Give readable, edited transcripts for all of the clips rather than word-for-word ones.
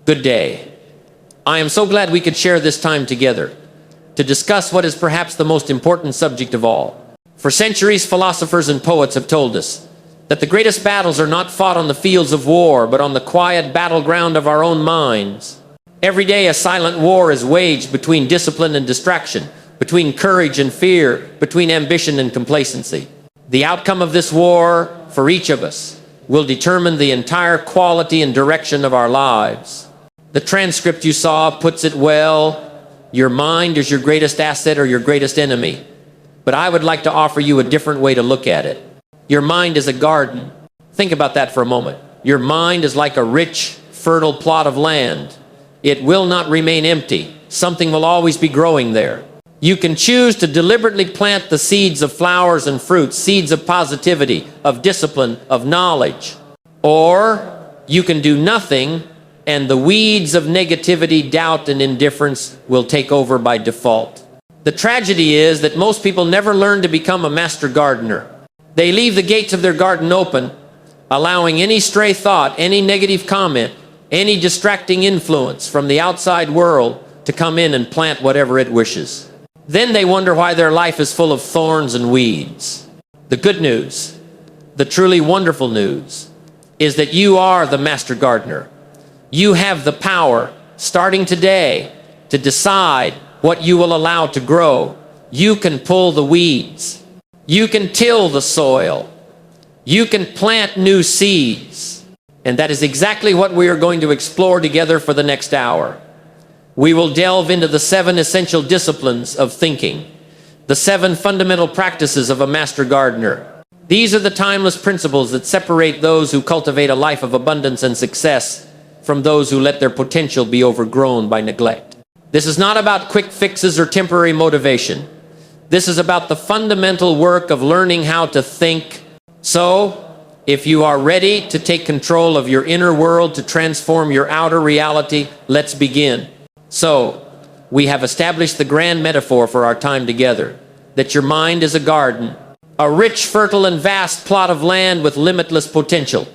Good day. I am so glad we could share this time together to discuss what is perhaps the most important subject of all. For centuries, philosophers and poets have told us that the greatest battles are not fought on the fields of war, but on the quiet battleground of our own minds. Every day a silent war is waged between discipline and distraction, between courage and fear, between ambition and complacency. The outcome of this war, for each of us, will determine the entire quality and direction of our lives. The transcript you saw puts it well. Your mind is your greatest asset or your greatest enemy. But I would like to offer you a different way to look at it. Your mind is a garden. Think about that for a moment. Your mind is like a rich, fertile plot of land. It will not remain empty. Something will always be growing there. You can choose to deliberately plant the seeds of flowers and fruits, seeds of positivity, of discipline, of knowledge. Or you can do nothing, and the weeds of negativity, doubt, and indifference will take over by default. The tragedy is that most people never learn to become a master gardener. They leave the gates of their garden open, allowing any stray thought, any negative comment, any distracting influence from the outside world to come in and plant whatever it wishes. Then they wonder why their life is full of thorns and weeds. The good news, the truly wonderful news, is that you are the master gardener. You have the power, starting today, to decide what you will allow to grow. You can pull the weeds. You can till the soil. You can plant new seeds. And that is exactly what we are going to explore together for the next hour. We will delve into the 7 essential disciplines of thinking, the 7 fundamental practices of a master gardener. These are the timeless principles that separate those who cultivate a life of abundance and success from those who let their potential be overgrown by neglect. This is not about quick fixes or temporary motivation. This is about the fundamental work of learning how to think. So, if you are ready to take control of your inner world to transform your outer reality, let's begin. So, we have established the grand metaphor for our time together, that your mind is a garden, a rich, fertile, and vast plot of land with limitless potential.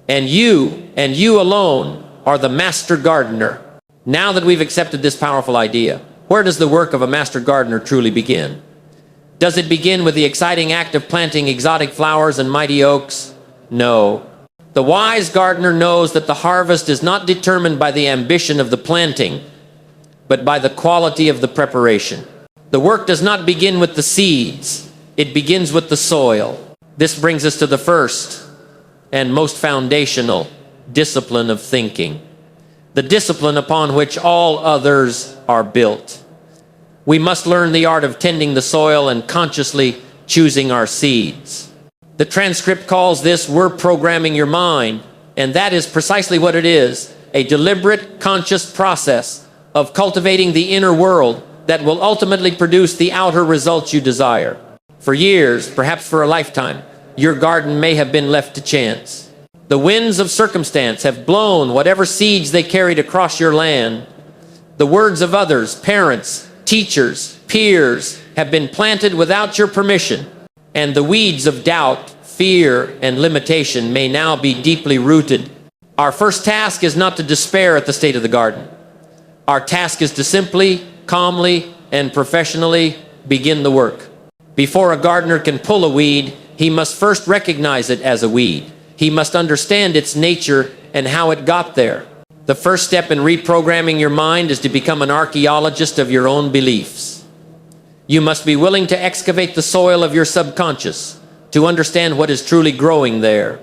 And you alone are the master gardener. Now that we've accepted this powerful idea, where does the work of a master gardener truly begin? Does it begin with the exciting act of planting exotic flowers and mighty oaks? No. The wise gardener knows that the harvest is not determined by the ambition of the planting, but by the quality of the preparation. The work does not begin with the seeds. It begins with the soil. This brings us to the first and most foundational discipline of thinking, the discipline upon which all others are built. We must learn the art of tending the soil and consciously choosing our seeds. The transcript calls this "we're programming your mind," and that is precisely what it is, a deliberate, conscious process of cultivating the inner world that will ultimately produce the outer results you desire. For years, perhaps for a lifetime, your garden may have been left to chance. The winds of circumstance have blown whatever seeds they carried across your land. The words of others, parents, teachers, peers, have been planted without your permission, and the weeds of doubt, fear, and limitation may now be deeply rooted. Our first task is not to despair at the state of the garden. Our task is to simply, calmly, and professionally begin the work. Before a gardener can pull a weed, he must first recognize it as a weed. He must understand its nature and how it got there. The first step in reprogramming your mind is to become an archaeologist of your own beliefs. You must be willing to excavate the soil of your subconscious to understand what is truly growing there.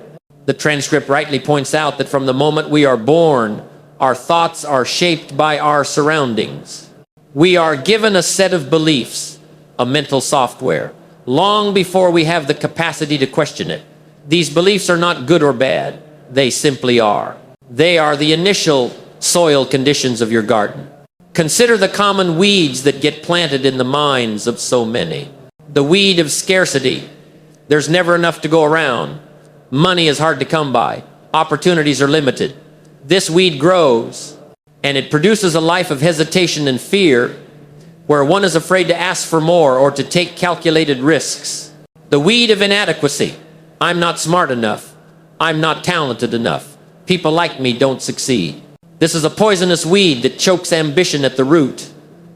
The transcript rightly points out that from the moment we are born, our thoughts are shaped by our surroundings. We are given a set of beliefs, a mental software, long before we have the capacity to question it. These beliefs are not good or bad. They simply are. They are the initial soil conditions of your garden. Consider the common weeds that get planted in the minds of so many. The weed of scarcity. There's never enough to go around. Money is hard to come by. Opportunities are limited. This weed grows, and it produces a life of hesitation and fear, where one is afraid to ask for more or to take calculated risks. The weed of inadequacy. I'm not smart enough. I'm not talented enough. People like me don't succeed. This is a poisonous weed that chokes ambition at the root,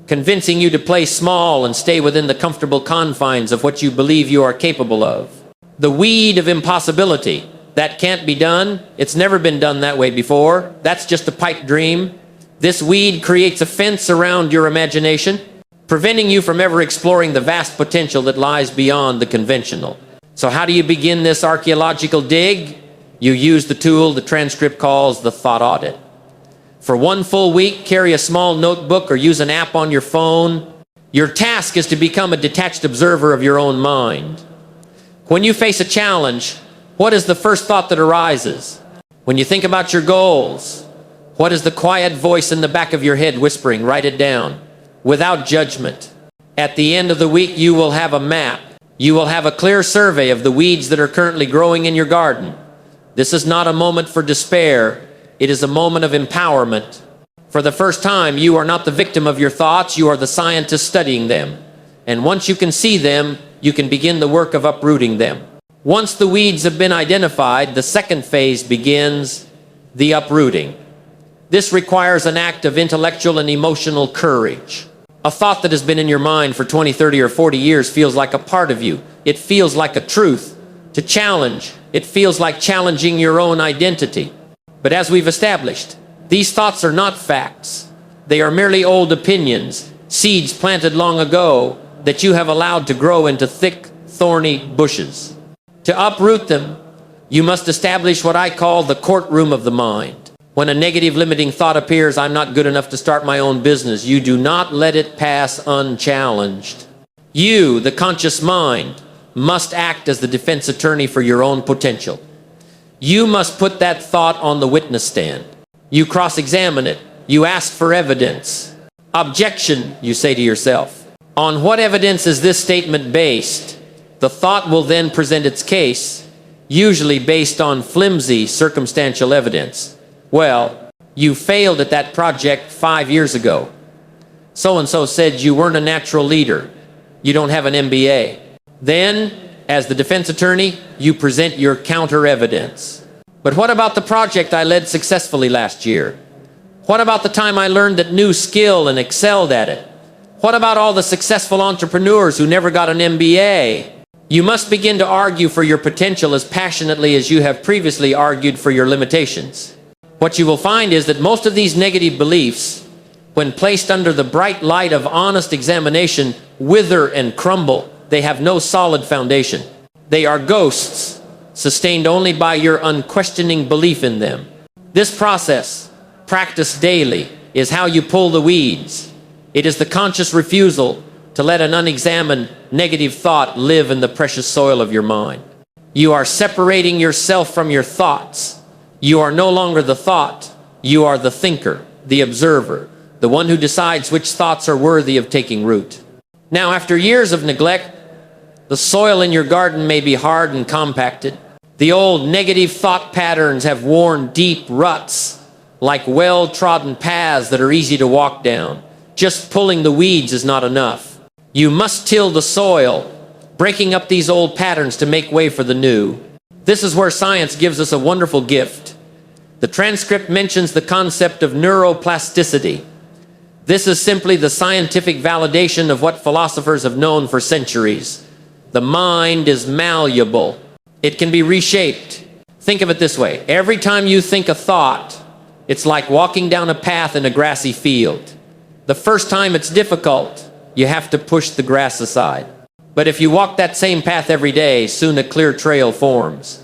convincing you to play small and stay within the comfortable confines of what you believe you are capable of. The weed of impossibility. That can't be done. It's never been done that way before. That's just a pipe dream. This weed creates a fence around your imagination, preventing you from ever exploring the vast potential that lies beyond the conventional. So how do you begin this archaeological dig? You use the tool the transcript calls the thought audit. For 1 full week, carry a small notebook or use an app on your phone. Your task is to become a detached observer of your own mind. When you face a challenge, what is the first thought that arises? When you think about your goals, what is the quiet voice in the back of your head whispering? Write it down, without judgment. At the end of the week, you will have a map. You will have a clear survey of the weeds that are currently growing in your garden. This is not a moment for despair. It is a moment of empowerment. For the first time, you are not the victim of your thoughts. You are the scientist studying them. And once you can see them, you can begin the work of uprooting them. Once the weeds have been identified, the second phase begins, the uprooting. This requires an act of intellectual and emotional courage. A thought that has been in your mind for 20, 30, or 40 years feels like a part of you. It feels like a truth. To challenge, it feels like challenging your own identity. But as we've established, these thoughts are not facts. They are merely old opinions, seeds planted long ago that you have allowed to grow into thick, thorny bushes. To uproot them, you must establish what I call the courtroom of the mind. When a negative limiting thought appears, I'm not good enough to start my own business, you do not let it pass unchallenged. You, the conscious mind, must act as the defense attorney for your own potential. You must put that thought on the witness stand. You cross-examine it. You ask for evidence. Objection, you say to yourself. On what evidence is this statement based? The thought will then present its case, usually based on flimsy circumstantial evidence. Well, you failed at that project 5 years ago. So-and-so said you weren't a natural leader. You don't have an MBA. Then, as the defense attorney, you present your counter evidence. But what about the project I led successfully last year? What about the time I learned that new skill and excelled at it? What about all the successful entrepreneurs who never got an MBA? You must begin to argue for your potential as passionately as you have previously argued for your limitations. What you will find is that most of these negative beliefs, when placed under the bright light of honest examination, wither and crumble. They have no solid foundation. They are ghosts, sustained only by your unquestioning belief in them. This process, practiced daily, is how you pull the weeds. It is the conscious refusal to let an unexamined negative thought live in the precious soil of your mind. You are separating yourself from your thoughts. You are no longer the thought. You are the thinker, the observer, the one who decides which thoughts are worthy of taking root. Now, after years of neglect, the soil in your garden may be hard and compacted. The old negative thought patterns have worn deep ruts, like well-trodden paths that are easy to walk down. Just pulling the weeds is not enough. You must till the soil, breaking up these old patterns to make way for the new. This is where science gives us a wonderful gift. The transcript mentions the concept of neuroplasticity. This is simply the scientific validation of what philosophers have known for centuries. The mind is malleable. It can be reshaped. Think of it this way. Every time you think a thought, it's like walking down a path in a grassy field. The first time it's difficult. You have to push the grass aside. But if you walk that same path every day, soon a clear trail forms.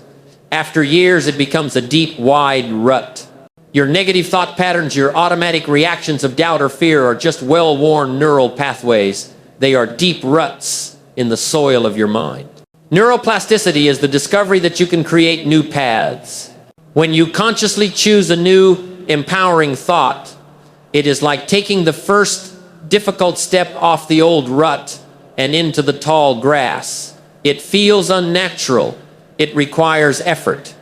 After years, it becomes a deep, wide rut. Your negative thought patterns, your automatic reactions of doubt or fear are just well-worn neural pathways. They are deep ruts in the soil of your mind. Neuroplasticity is the discovery that you can create new paths. When you consciously choose a new, empowering thought, it is like taking the first difficult step off the old rut and into the tall grass. It feels unnatural. It requires effort.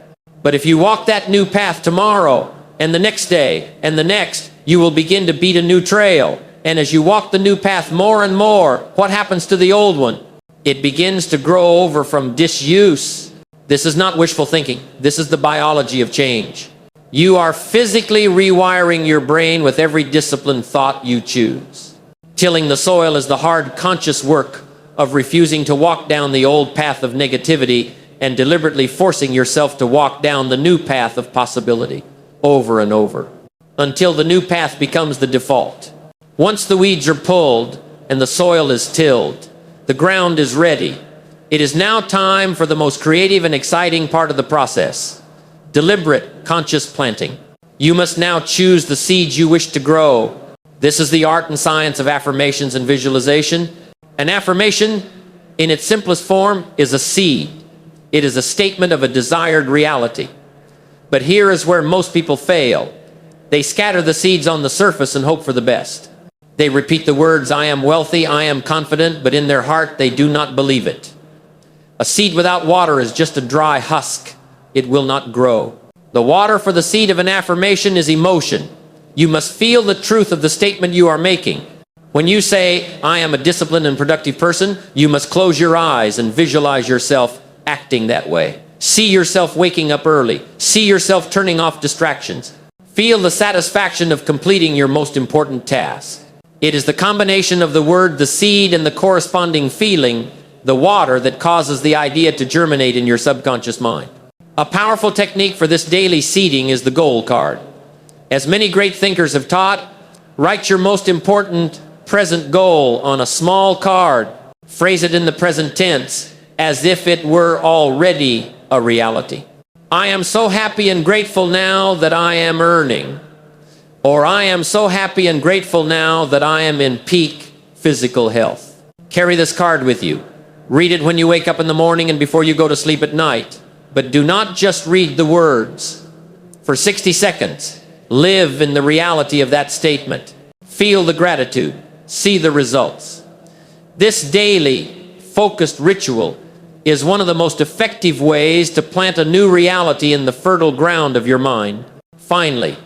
But if you walk that new path tomorrow, and the next day, and the next, you will begin to beat a new trail. And as you walk the new path more and more, what happens to the old one? It begins to grow over from disuse. This is not wishful thinking. This is the biology of change. You are physically rewiring your brain with every disciplined thought you choose. Tilling the soil is the hard, conscious work of refusing to walk down the old path of negativity and deliberately forcing yourself to walk down the new path of possibility over and over, until the new path becomes the default. Once the weeds are pulled and the soil is tilled, the ground is ready. It is now time for the most creative and exciting part of the process: deliberate, conscious planting. You must now choose the seeds you wish to grow. This is the art and science of affirmations and visualization. An affirmation, in its simplest form, is a seed. It is a statement of a desired reality. But here is where most people fail. They scatter the seeds on the surface and hope for the best. They repeat the words, "I am wealthy, I am confident," but in their heart they do not believe it. A seed without water is just a dry husk. It will not grow. The water for the seed of an affirmation is emotion. You must feel the truth of the statement you are making. When you say, "I am a disciplined and productive person," you must close your eyes and visualize yourself acting that way. See yourself waking up early. See yourself turning off distractions. Feel the satisfaction of completing your most important task. It is the combination of the word, the seed, and the corresponding feeling, the water, that causes the idea to germinate in your subconscious mind. A powerful technique for this daily seeding is the goal card. As many great thinkers have taught, write your most important present goal on a small card. Phrase it in the present tense as if it were already a reality. I am so happy and grateful now that I am earning. Or I am so happy and grateful now that I am in peak physical health. Carry this card with you. Read it when you wake up in the morning and before you go to sleep at night. But do not just read the words. For 60 seconds, live in the reality of that statement. Feel the gratitude. See the results. This daily, focused ritual is one of the most effective ways to plant a new reality in the fertile ground of your mind. Finally,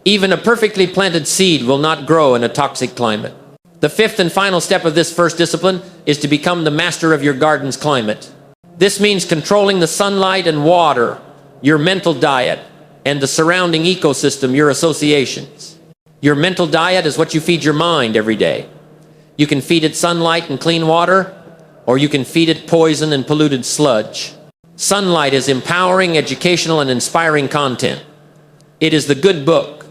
even a perfectly planted seed will not grow in a toxic climate. The fifth and final step of this first discipline is to become the master of your garden's climate. This means controlling the sunlight and water, your mental diet, and the surrounding ecosystem, your associations. Your mental diet is what you feed your mind every day. You can feed it sunlight and clean water, or you can feed it poison and polluted sludge. Sunlight is empowering, educational, and inspiring content. It is the good book,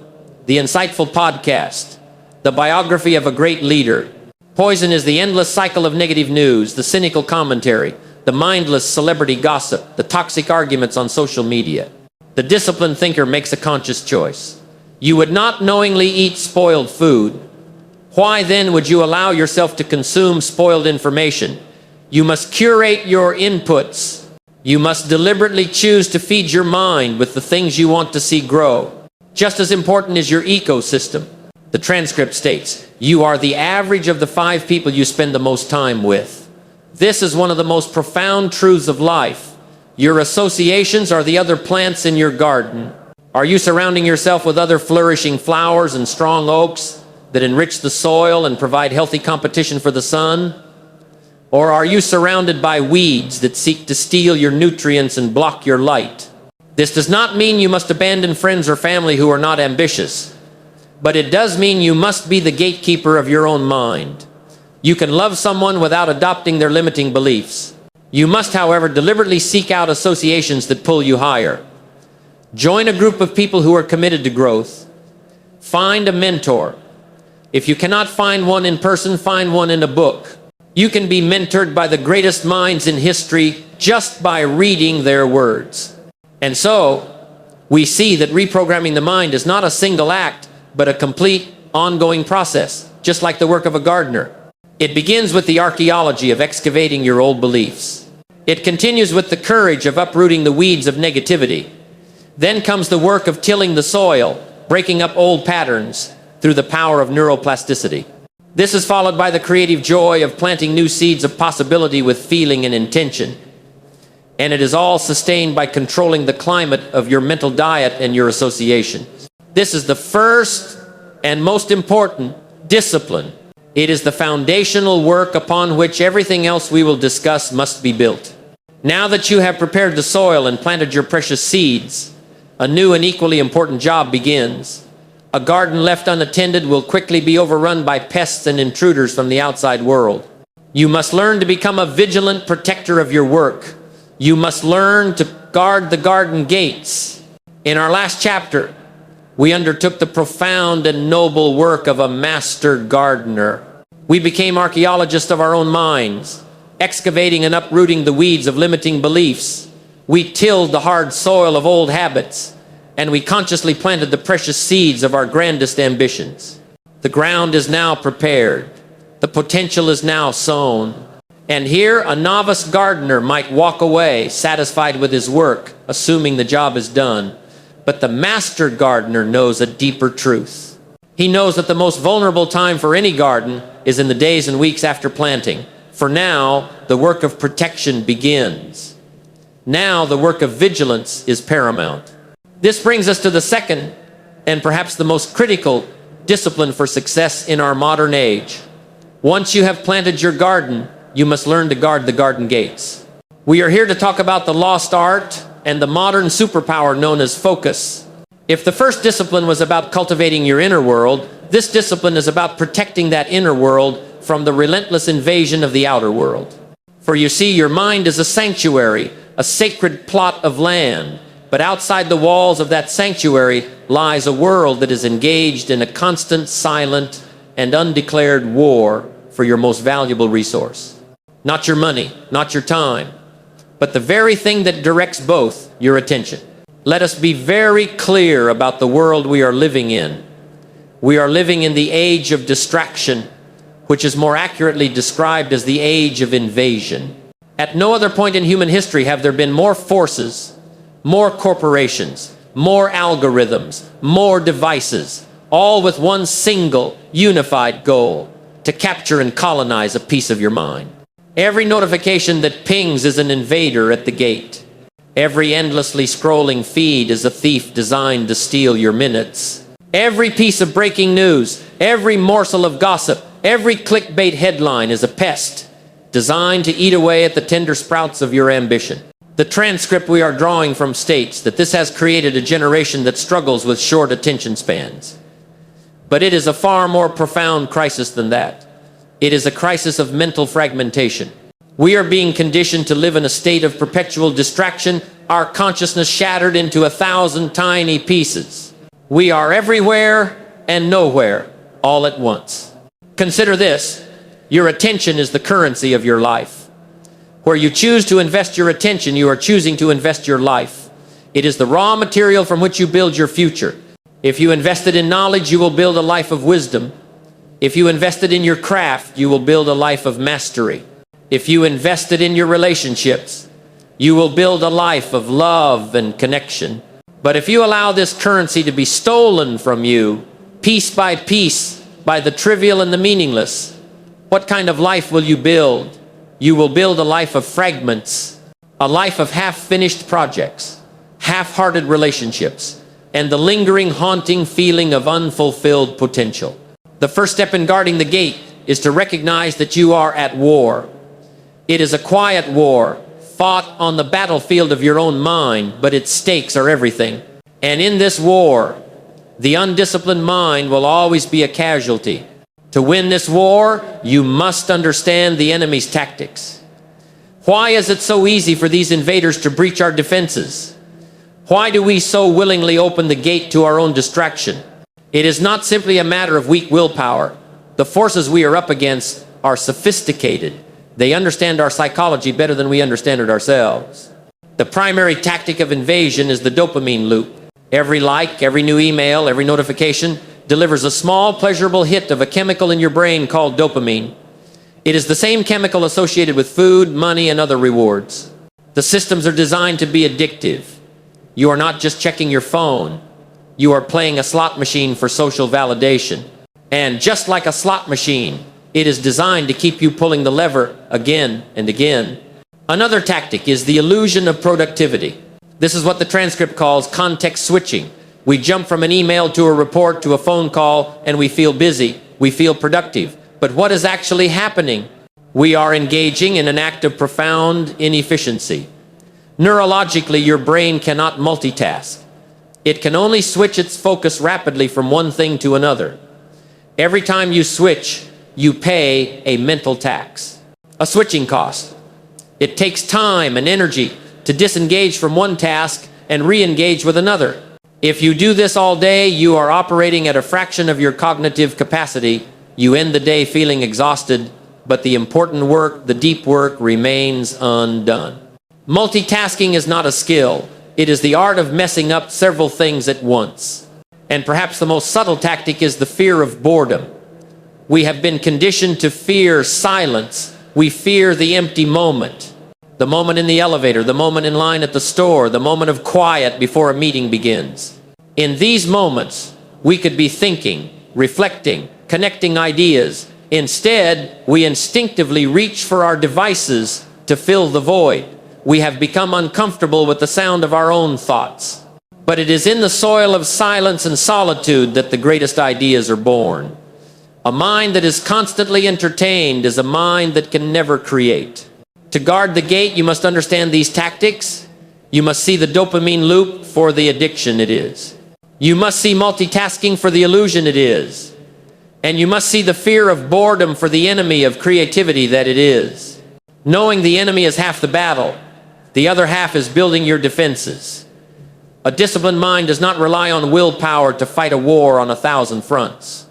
the insightful podcast, the biography of a great leader. Poison is the endless cycle of negative news, the cynical commentary, the mindless celebrity gossip, the toxic arguments on social media. The disciplined thinker makes a conscious choice. You would not knowingly eat spoiled food. Why then would you allow yourself to consume spoiled information? You must curate your inputs. You must deliberately choose to feed your mind with the things you want to see grow. Just as important is your ecosystem. The transcript states, you are the average of the 5 people you spend the most time with. This is one of the most profound truths of life. Your associations are the other plants in your garden. Are you surrounding yourself with other flourishing flowers and strong oaks that enrich the soil and provide healthy competition for the sun? Or are you surrounded by weeds that seek to steal your nutrients and block your light? This does not mean you must abandon friends or family who are not ambitious, but it does mean you must be the gatekeeper of your own mind. You can love someone without adopting their limiting beliefs. You must, however, deliberately seek out associations that pull you higher. Join a group of people who are committed to growth. Find a mentor. If you cannot find one in person, find one in a book. You can be mentored by the greatest minds in history just by reading their words. And so, we see that reprogramming the mind is not a single act, but a complete, ongoing process, just like the work of a gardener. It begins with the archaeology of excavating your old beliefs. It continues with the courage of uprooting the weeds of negativity. Then comes the work of tilling the soil, breaking up old patterns through the power of neuroplasticity. This is followed by the creative joy of planting new seeds of possibility with feeling and intention. And it is all sustained by controlling the climate of your mental diet and your associations. This is the first and most important discipline. It is the foundational work upon which everything else we will discuss must be built. Now that you have prepared the soil and planted your precious seeds, A new and equally important job begins. A garden left unattended will quickly be overrun by pests and intruders from the outside world. You must learn to become a vigilant protector of your work. You must learn to guard the garden gates. In our last chapter, we undertook the profound and noble work of a master gardener. We became archaeologists of our own minds, excavating and uprooting the weeds of limiting beliefs. We tilled the hard soil of old habits, and we consciously planted the precious seeds of our grandest ambitions. The ground is now prepared. The potential is now sown. And here a novice gardener might walk away satisfied with his work, assuming the job is done. But the master gardener knows a deeper truth. He knows that the most vulnerable time for any garden is in the days and weeks after planting. For now, the work of protection begins. Now the work of vigilance is paramount. This brings us to the second and perhaps the most critical discipline for success in our modern age. Once you have planted your garden, you must learn to guard the garden gates. We are here to talk about the lost art and the modern superpower known as focus. If the first discipline was about cultivating your inner world, this discipline is about protecting that inner world from the relentless invasion of the outer world. For you see, your mind is a sanctuary, a sacred plot of land. But outside the walls of that sanctuary lies a world that is engaged in a constant, silent, and undeclared war for your most valuable resource. Not your money, not your time, but the very thing that directs both, your attention. Let us be very clear about the world we are living in. We are living in the age of distraction, which is more accurately described as the age of invasion. At no other point in human history have there been more forces, more corporations, more algorithms, more devices, all with one single unified goal: to capture and colonize a piece of your mind. Every notification that pings is an invader at the gate. Every endlessly scrolling feed is a thief designed to steal your minutes. Every piece of breaking news, every morsel of gossip, every clickbait headline is a pest designed to eat away at the tender sprouts of your ambition. The transcript we are drawing from states that this has created a generation that struggles with short attention spans. But it is a far more profound crisis than that. It is a crisis of mental fragmentation. We are being conditioned to live in a state of perpetual distraction, our consciousness shattered into 1,000 tiny pieces. We are everywhere and nowhere all at once. Consider this: your attention is the currency of your life. Where you choose to invest your attention, you are choosing to invest your life. It is the raw material from which you build your future. If you invested in knowledge, you will build a life of wisdom. If you invested in your craft, you will build a life of mastery. If you invested in your relationships, you will build a life of love and connection. But if you allow this currency to be stolen from you, piece by piece, by the trivial and the meaningless, what kind of life will you build? You will build a life of fragments, a life of half-finished projects, half-hearted relationships, and the lingering, haunting feeling of unfulfilled potential. The first step in guarding the gate is to recognize that you are at war. It is a quiet war, fought on the battlefield of your own mind, but its stakes are everything. And in this war, the undisciplined mind will always be a casualty. To win this war, you must understand the enemy's tactics. Why is it so easy for these invaders to breach our defenses? Why do we so willingly open the gate to our own distraction? It is not simply a matter of weak willpower. The forces we are up against are sophisticated. They understand our psychology better than we understand it ourselves. The primary tactic of invasion is the dopamine loop. Every like, every new email, every notification delivers a small pleasurable hit of a chemical in your brain called dopamine. It is the same chemical associated with food, money, and other rewards. The systems are designed to be addictive. You are not just checking your phone. You are playing a slot machine for social validation. And just like a slot machine, it is designed to keep you pulling the lever again and again. Another tactic is the illusion of productivity. This is what the transcript calls context switching. We jump from an email to a report to a phone call, and we feel busy. We feel productive. But what is actually happening? We are engaging in an act of profound inefficiency. Neurologically, your brain cannot multitask. It can only switch its focus rapidly from one thing to another. Every time you switch, you pay a mental tax, a switching cost. It takes time and energy to disengage from one task and re-engage with another. If you do this all day, you are operating at a fraction of your cognitive capacity. You end the day feeling exhausted, but the important work, the deep work, remains undone. Multitasking is not a skill. It is the art of messing up several things at once. And perhaps the most subtle tactic is the fear of boredom. We have been conditioned to fear silence. We fear the empty moment. The moment in the elevator, the moment in line at the store, the moment of quiet before a meeting begins. In these moments, we could be thinking, reflecting, connecting ideas. Instead, we instinctively reach for our devices to fill the void. We have become uncomfortable with the sound of our own thoughts. But it is in the soil of silence and solitude that the greatest ideas are born. A mind that is constantly entertained is a mind that can never create. To guard the gate, you must understand these tactics. You must see the dopamine loop for the addiction it is. You must see multitasking for the illusion it is. And you must see the fear of boredom for the enemy of creativity that it is. Knowing the enemy is half the battle. The other half is building your defenses. A disciplined mind does not rely on willpower to fight a war on 1,000 fronts.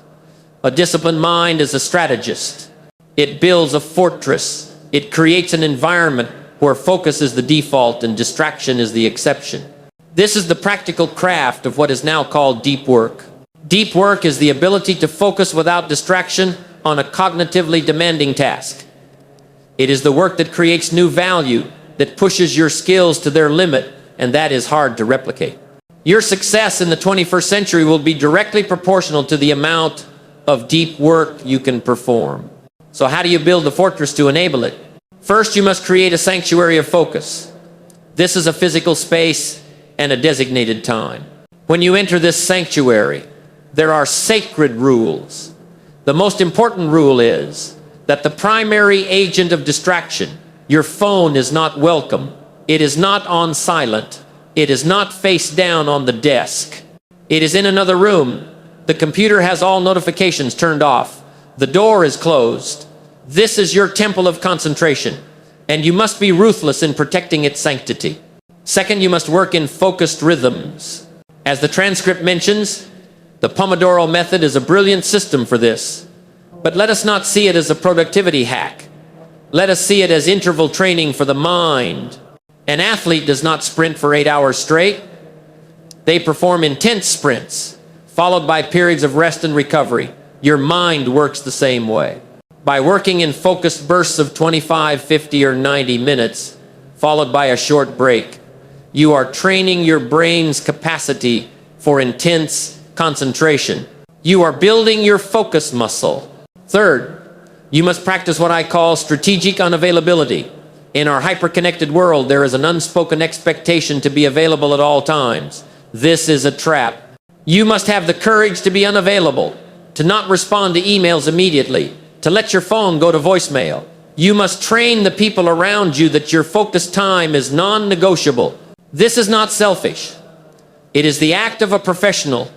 A disciplined mind is a strategist. It builds a fortress. It creates an environment where focus is the default and distraction is the exception. This is the practical craft of what is now called deep work. Deep work is the ability to focus without distraction on a cognitively demanding task. It is the work that creates new value, that pushes your skills to their limit, and that is hard to replicate. Your success in the 21st century will be directly proportional to the amount of deep work you can perform. So how do you build the fortress to enable it? First, you must create a sanctuary of focus. This is a physical space and a designated time. When you enter this sanctuary, there are sacred rules. The most important rule is that the primary agent of distraction, your phone, is not welcome. It is not on silent. It is not face down on the desk. It is in another room. The computer has all notifications turned off. The door is closed. This is your temple of concentration, and you must be ruthless in protecting its sanctity. Second, you must work in focused rhythms. As the transcript mentions, the Pomodoro method is a brilliant system for this. But let us not see it as a productivity hack. Let us see it as interval training for the mind. An athlete does not sprint for 8 hours straight. They perform intense sprints, followed by periods of rest and recovery. Your mind works the same way. By working in focused bursts of 25, 50, or 90 minutes, followed by a short break, you are training your brain's capacity for intense concentration. You are building your focus muscle. Third, you must practice what I call strategic unavailability. In our hyper-connected world, there is an unspoken expectation to be available at all times. This is a trap. You must have the courage to be unavailable, to not respond to emails immediately, to let your phone go to voicemail. You must train the people around you that your focused time is non-negotiable. This is not selfish. It is the act of a professional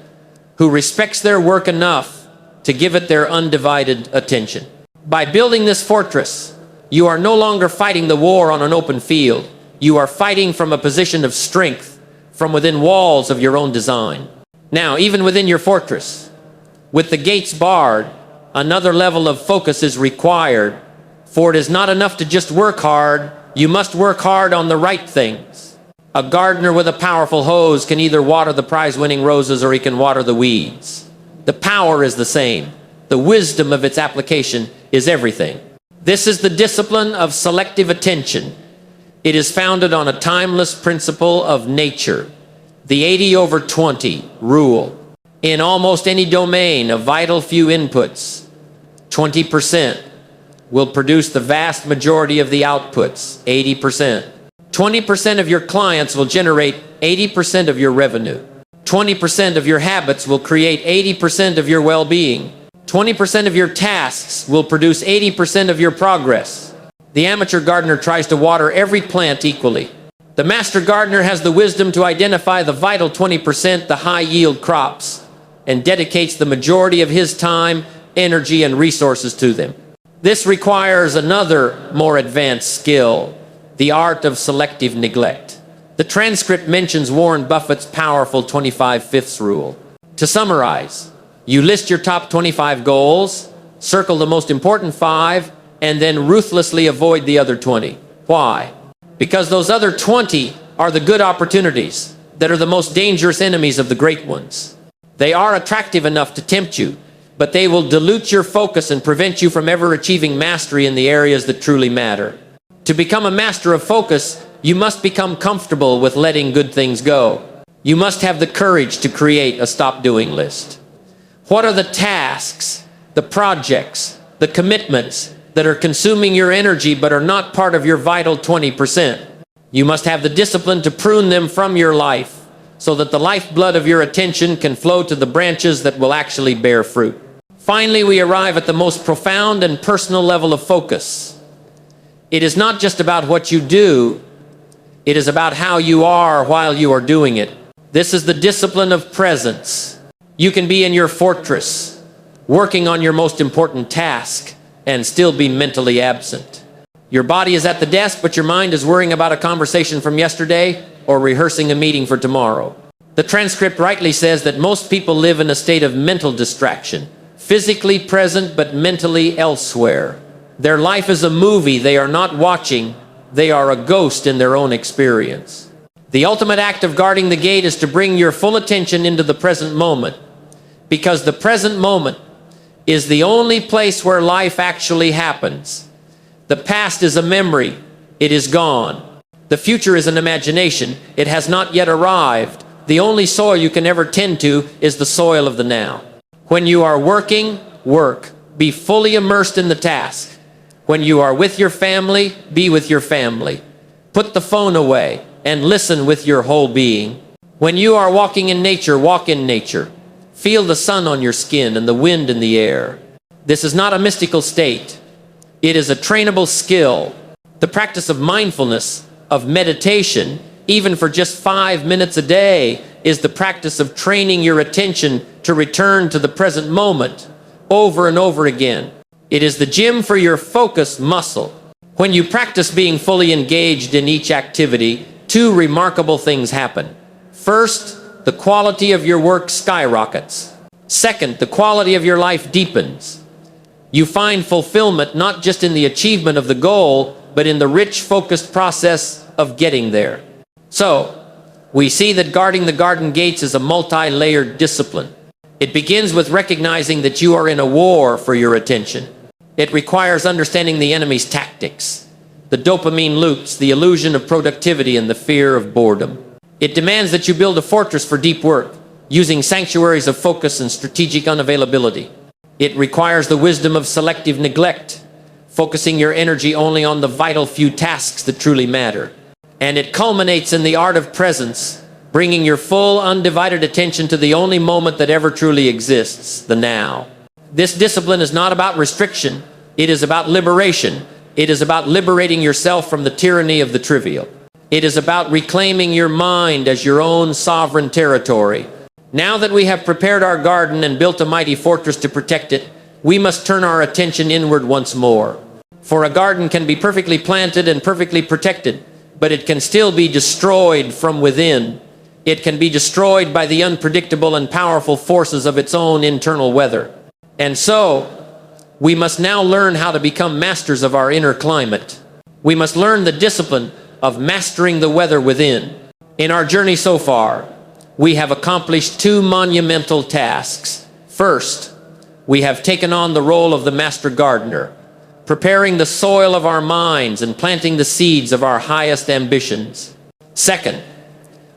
who respects their work enough to give it their undivided attention. By building this fortress, you are no longer fighting the war on an open field. You are fighting from a position of strength, from within walls of your own design. Now, even within your fortress, with the gates barred, another level of focus is required, for it is not enough to just work hard. You must work hard on the right things. A gardener with a powerful hose can either water the prize-winning roses or he can water the weeds. The power is the same. The wisdom of its application is everything. This is the discipline of selective attention. It is founded on a timeless principle of nature, the 80/20 rule. In almost any domain, a vital few inputs, 20%, will produce the vast majority of the outputs, 80%. 20% of your clients will generate 80% of your revenue. 20% of your habits will create 80% of your well-being. 20% of your tasks will produce 80% of your progress. The amateur gardener tries to water every plant equally. The master gardener has the wisdom to identify the vital 20%, the high-yield crops, and dedicates the majority of his time, energy, and resources to them. This requires another more advanced skill, the art of selective neglect. The transcript mentions Warren Buffett's powerful 25/5 rule. To summarize, you list your top 25 goals, circle the most important 5, and then ruthlessly avoid the other 20. Why? Because those other 20 are the good opportunities that are the most dangerous enemies of the great ones. They are attractive enough to tempt you, but they will dilute your focus and prevent you from ever achieving mastery in the areas that truly matter. To become a master of focus, you must become comfortable with letting good things go. You must have the courage to create a stop-doing list. What are the tasks, the projects, the commitments that are consuming your energy but are not part of your vital 20%? You must have the discipline to prune them from your life so that the lifeblood of your attention can flow to the branches that will actually bear fruit. Finally, we arrive at the most profound and personal level of focus. It is not just about what you do, it is about how you are while you are doing it. This is the discipline of presence. You can be in your fortress, working on your most important task, and still be mentally absent. Your body is at the desk, but your mind is worrying about a conversation from yesterday or rehearsing a meeting for tomorrow. The transcript rightly says that most people live in a state of mental distraction, physically present but mentally elsewhere. Their life is a movie they are not watching. They are a ghost in their own experience. The ultimate act of guarding the gate is to bring your full attention into the present moment, because the present moment is the only place where life actually happens. The past is a memory. It is gone. The future is an imagination. It has not yet arrived. The only soil you can ever tend to is the soil of the now. When you are working, work. Be fully immersed in the task. When you are with your family, be with your family. Put the phone away and listen with your whole being. When you are walking in nature, walk in nature. Feel the sun on your skin and the wind in the air. This is not a mystical state. It is a trainable skill. The practice of mindfulness, of meditation, even for just 5 minutes a day, is the practice of training your attention to return to the present moment over and over again. It is the gym for your focus muscle. When you practice being fully engaged in each activity, 2 remarkable things happen. First, the quality of your work skyrockets. Second, the quality of your life deepens. You find fulfillment not just in the achievement of the goal, but in the rich, focused process of getting there. So, we see that guarding the garden gates is a multi-layered discipline. It begins with recognizing that you are in a war for your attention. It requires understanding the enemy's tactics, the dopamine loops, the illusion of productivity, and the fear of boredom. It demands that you build a fortress for deep work, using sanctuaries of focus and strategic unavailability. It requires the wisdom of selective neglect, focusing your energy only on the vital few tasks that truly matter. And it culminates in the art of presence, bringing your full, undivided attention to the only moment that ever truly exists, the now. This discipline is not about restriction. It is about liberation. It is about liberating yourself from the tyranny of the trivial. It is about reclaiming your mind as your own sovereign territory. Now that we have prepared our garden and built a mighty fortress to protect it, we must turn our attention inward once more. For a garden can be perfectly planted and perfectly protected, but it can still be destroyed from within. It can be destroyed by the unpredictable and powerful forces of its own internal weather. And so, we must now learn how to become masters of our inner climate. We must learn the discipline of mastering the weather within. In our journey so far, we have accomplished 2 monumental tasks. First, we have taken on the role of the master gardener, preparing the soil of our minds and planting the seeds of our highest ambitions. Second,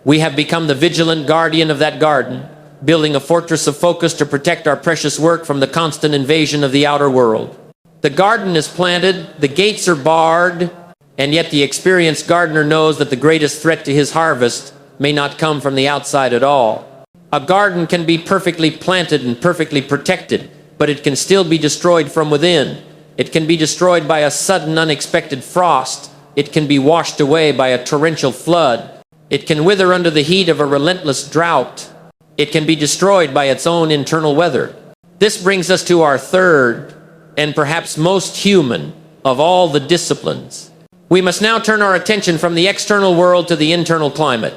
we have become the vigilant guardian of that garden, building a fortress of focus to protect our precious work from the constant invasion of the outer world. The garden is planted, the gates are barred, and yet the experienced gardener knows that the greatest threat to his harvest may not come from the outside at all. A garden can be perfectly planted and perfectly protected, but it can still be destroyed from within. It can be destroyed by a sudden, unexpected frost, It can be washed away by a torrential flood. It can wither under the heat of a relentless drought. It can be destroyed by its own internal weather. This brings us to our third and perhaps most human of all the disciplines. We must now turn our attention from the external world to the internal climate.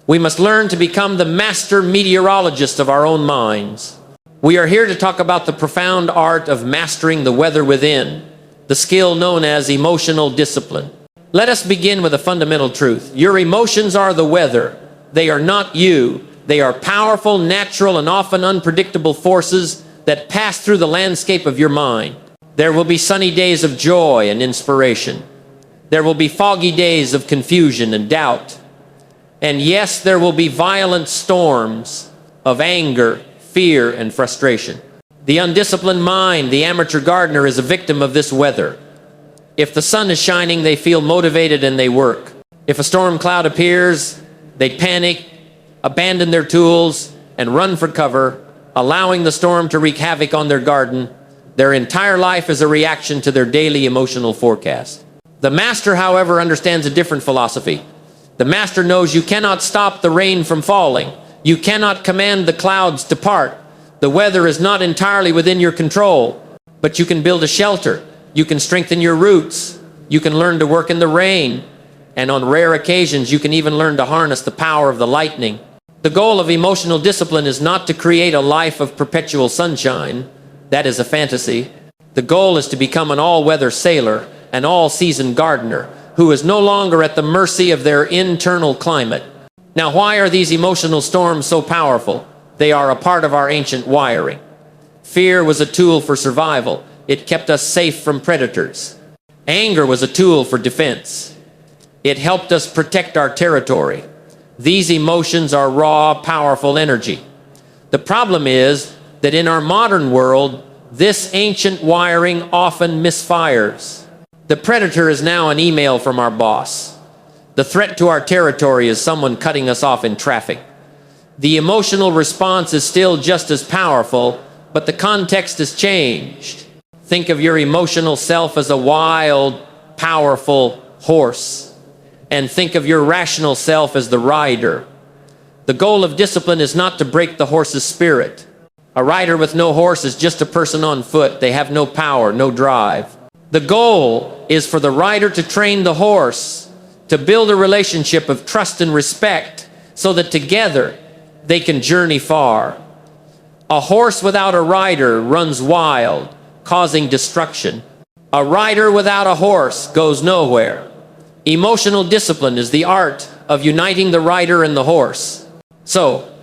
We must learn to become the master meteorologist of our own minds. We are here to talk about the profound art of mastering the weather within, the skill known as emotional discipline. Let us begin with a fundamental truth. Your emotions are the weather. They are not you. They are powerful, natural, and often unpredictable forces that pass through the landscape of your mind. There will be sunny days of joy and inspiration. There will be foggy days of confusion and doubt. And yes, there will be violent storms of anger, fear, and frustration. The undisciplined mind, the amateur gardener, is a victim of this weather. If the sun is shining, they feel motivated and they work. If a storm cloud appears, they panic, abandon their tools, and run for cover, allowing the storm to wreak havoc on their garden. Their entire life is a reaction to their daily emotional forecast. The master, however, understands a different philosophy. The master knows you cannot stop the rain from falling. You cannot command the clouds to part. The weather is not entirely within your control, but you can build a shelter. You can strengthen your roots. You can learn to work in the rain. And on rare occasions, you can even learn to harness the power of the lightning. The goal of emotional discipline is not to create a life of perpetual sunshine. That is a fantasy. The goal is to become an all-weather sailor, an all-season gardener, who is no longer at the mercy of their internal climate. Now, why are these emotional storms so powerful? They are a part of our ancient wiring. Fear was a tool for survival. It kept us safe from predators. Anger was a tool for defense. It helped us protect our territory. These emotions are raw, powerful energy. The problem is that in our modern world, this ancient wiring often misfires. The predator is now an email from our boss. The threat to our territory is someone cutting us off in traffic. The emotional response is still just as powerful, but the context has changed. Think of your emotional self as a wild, powerful horse, and think of your rational self as the rider. The goal of discipline is not to break the horse's spirit. A rider with no horse is just a person on foot. They have no power, no drive. The goal is for the rider to train the horse to build a relationship of trust and respect so that together they can journey far. A horse without a rider runs wild, causing destruction. A rider without a horse goes nowhere. Emotional discipline is the art of uniting the rider and the horse. So,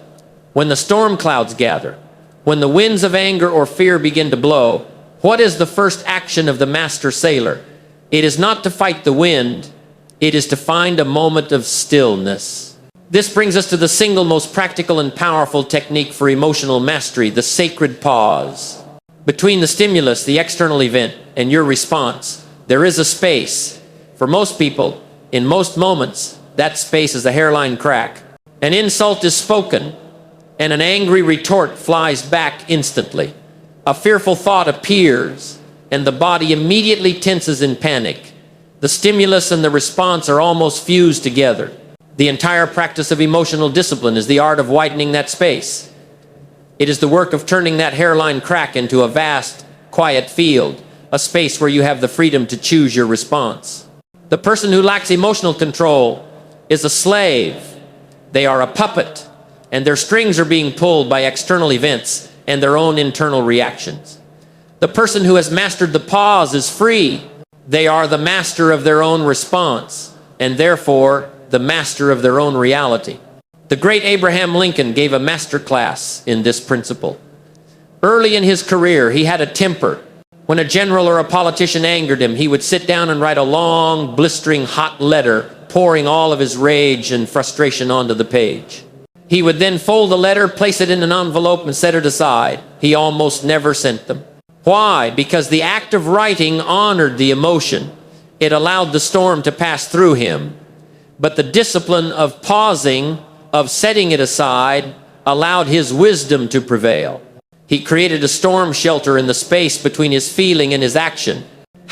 when the storm clouds gather, when the winds of anger or fear begin to blow, what is the first action of the master sailor? It is not to fight the wind. It is to find a moment of stillness. This brings us to the single most practical and powerful technique for emotional mastery, the sacred pause. Between the stimulus, the external event, and your response, there is a space. For most people, in most moments, that space is a hairline crack. An insult is spoken, and an angry retort flies back instantly. A fearful thought appears, and the body immediately tenses in panic. The stimulus and the response are almost fused together. The entire practice of emotional discipline is the art of widening that space. It is the work of turning that hairline crack into a vast, quiet field, a space where you have the freedom to choose your response. The person who lacks emotional control is a slave. They are a puppet, and their strings are being pulled by external events and their own internal reactions. The person who has mastered the pause is free. They are the master of their own response, and therefore the master of their own reality. The great Abraham Lincoln gave a master class in this principle. Early in his career, he had a temper. When a general or a politician angered him, he would sit down and write a long, blistering, hot letter, pouring all of his rage and frustration onto the page. He would then fold the letter, place it in an envelope, and set it aside. He almost never sent them. Why? Because the act of writing honored the emotion. It allowed the storm to pass through him. But the discipline of pausing, of setting it aside, allowed his wisdom to prevail. He created a storm shelter in the space between his feeling and his action.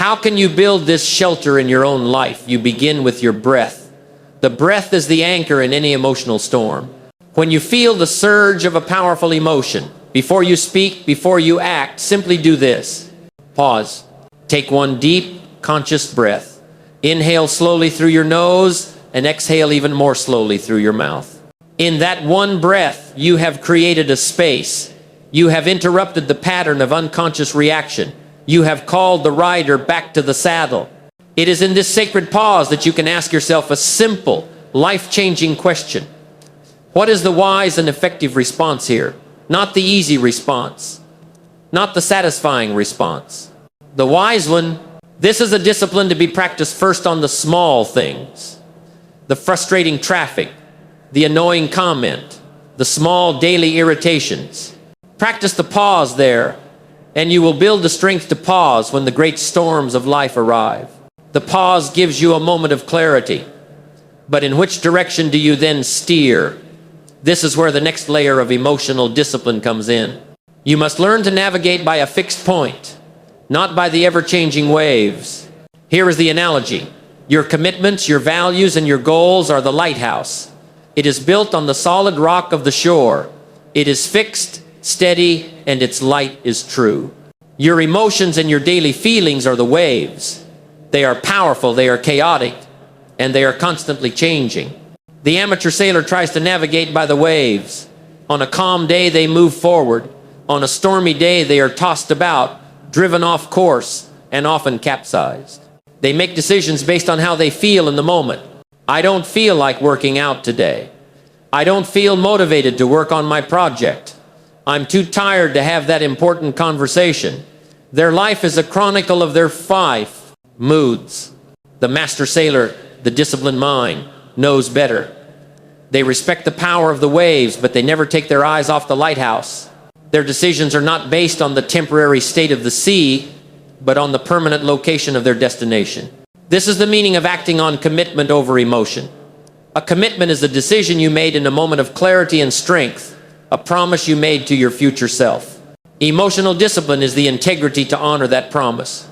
How can you build this shelter in your own life? You begin with your breath. The breath is the anchor in any emotional storm. When you feel the surge of a powerful emotion, before you speak, before you act, simply do this. Pause. Take one deep, conscious breath. Inhale slowly through your nose and exhale even more slowly through your mouth. In that one breath, you have created a space. You have interrupted the pattern of unconscious reaction. You have called the rider back to the saddle. It is in this sacred pause that you can ask yourself a simple, life-changing question. What is the wise and effective response here? Not the easy response, not the satisfying response. The wise one, this is a discipline to be practiced first on the small things, the frustrating traffic, the annoying comment, the small daily irritations. Practice the pause there, and you will build the strength to pause when the great storms of life arrive. The pause gives you a moment of clarity, but in which direction do you then steer? This is where the next layer of emotional discipline comes in. You must learn to navigate by a fixed point, not by the ever-changing waves. Here is the analogy. Your commitments, your values, and your goals are the lighthouse. It is built on the solid rock of the shore. It is fixed, steady, and its light is true. Your emotions and your daily feelings are the waves. They are powerful, they are chaotic, and they are constantly changing. The amateur sailor tries to navigate by the waves. On a calm day, they move forward. On a stormy day, they are tossed about, driven off course, and often capsized. They make decisions based on how they feel in the moment. I don't feel like working out today. I don't feel motivated to work on my project. I'm too tired to have that important conversation. Their life is a chronicle of their 5 moods. The master sailor, the disciplined mind, knows better. They respect the power of the waves, but they never take their eyes off the lighthouse. Their decisions are not based on the temporary state of the sea, but on the permanent location of their destination. This is the meaning of acting on commitment over emotion. A commitment is a decision you made in a moment of clarity and strength, a promise you made to your future self. Emotional discipline is the integrity to honor that promise,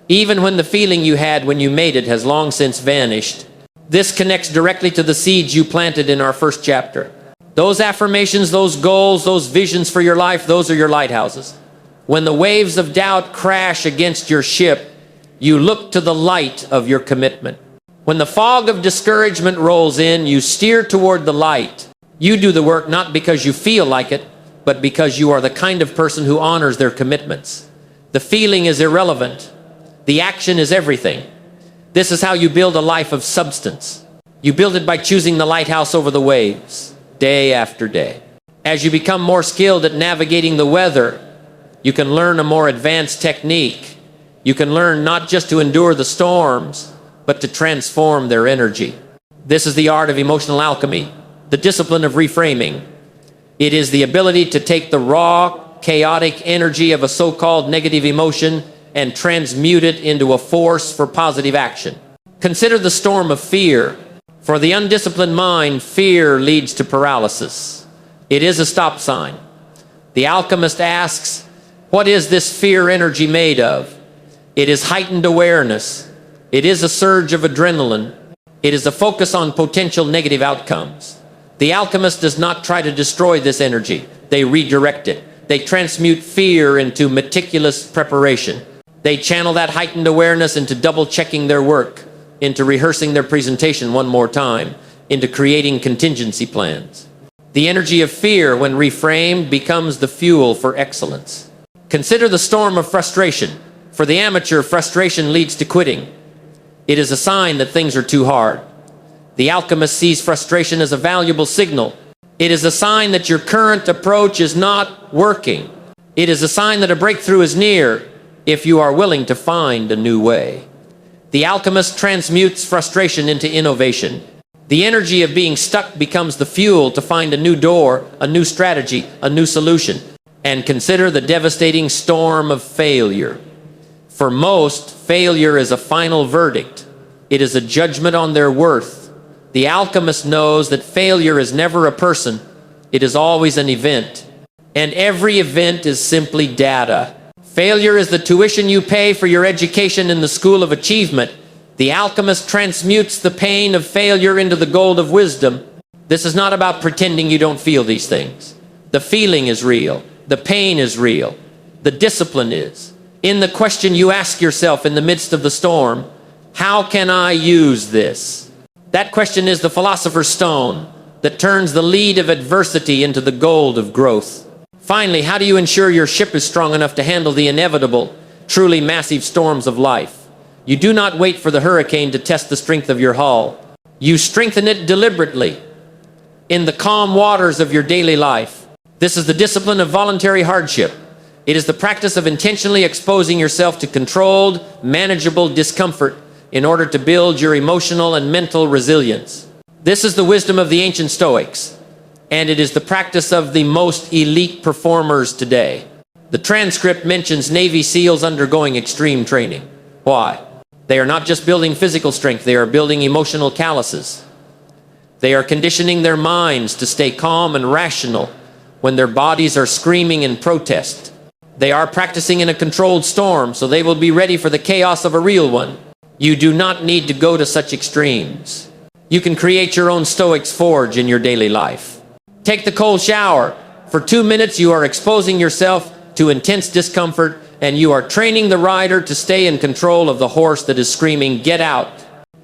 even when the feeling you had when you made it has long since vanished. This connects directly to the seeds you planted in our first chapter. Those affirmations, those goals, those visions for your life, those are your lighthouses. When the waves of doubt crash against your ship, you look to the light of your commitment. When the fog of discouragement rolls in, you steer toward the light. You do the work not because you feel like it, but because you are the kind of person who honors their commitments. The feeling is irrelevant. The action is everything. This is how you build a life of substance. You build it by choosing the lighthouse over the waves, day after day. As you become more skilled at navigating the weather, you can learn a more advanced technique. You can learn not just to endure the storms, but to transform their energy. This is the art of emotional alchemy, the discipline of reframing. It is the ability to take the raw, chaotic energy of a so-called negative emotion and transmute it into a force for positive action. Consider the storm of fear. For the undisciplined mind, fear leads to paralysis. It is a stop sign. The alchemist asks, what is this fear energy made of? It is heightened awareness. It is a surge of adrenaline. It is a focus on potential negative outcomes. The alchemist does not try to destroy this energy. They redirect it. They transmute fear into meticulous preparation. They channel that heightened awareness into double-checking their work, into rehearsing their presentation one more time, into creating contingency plans. The energy of fear, when reframed, becomes the fuel for excellence. Consider the storm of frustration. For the amateur, frustration leads to quitting. It is a sign that things are too hard. The alchemist sees frustration as a valuable signal. It is a sign that your current approach is not working. It is a sign that a breakthrough is near, if you are willing to find a new way. The alchemist transmutes frustration into innovation. The energy of being stuck becomes the fuel to find a new door, a new strategy, a new solution. And consider the devastating storm of failure. For most, failure is a final verdict. It is a judgment on their worth. The alchemist knows that failure is never a person. It is always an event. And every event is simply data. Failure is the tuition you pay for your education in the school of achievement. The alchemist transmutes the pain of failure into the gold of wisdom. This is not about pretending you don't feel these things. The feeling is real. The pain is real. The discipline is. In the question you ask yourself in the midst of the storm, how can I use this? That question is the philosopher's stone that turns the lead of adversity into the gold of growth. Finally, how do you ensure your ship is strong enough to handle the inevitable, truly massive storms of life? You do not wait for the hurricane to test the strength of your hull. You strengthen it deliberately in the calm waters of your daily life. This is the discipline of voluntary hardship. It is the practice of intentionally exposing yourself to controlled, manageable discomfort in order to build your emotional and mental resilience. This is the wisdom of the ancient Stoics, and it is the practice of the most elite performers today. The transcript mentions Navy SEALs undergoing extreme training. Why? They are not just building physical strength, they are building emotional calluses. They are conditioning their minds to stay calm and rational when their bodies are screaming in protest. They are practicing in a controlled storm, so they will be ready for the chaos of a real one. You do not need to go to such extremes. You can create your own Stoic's forge in your daily life. Take the cold shower. For 2 minutes, you are exposing yourself to intense discomfort, and you are training the rider to stay in control of the horse that is screaming, "Get out."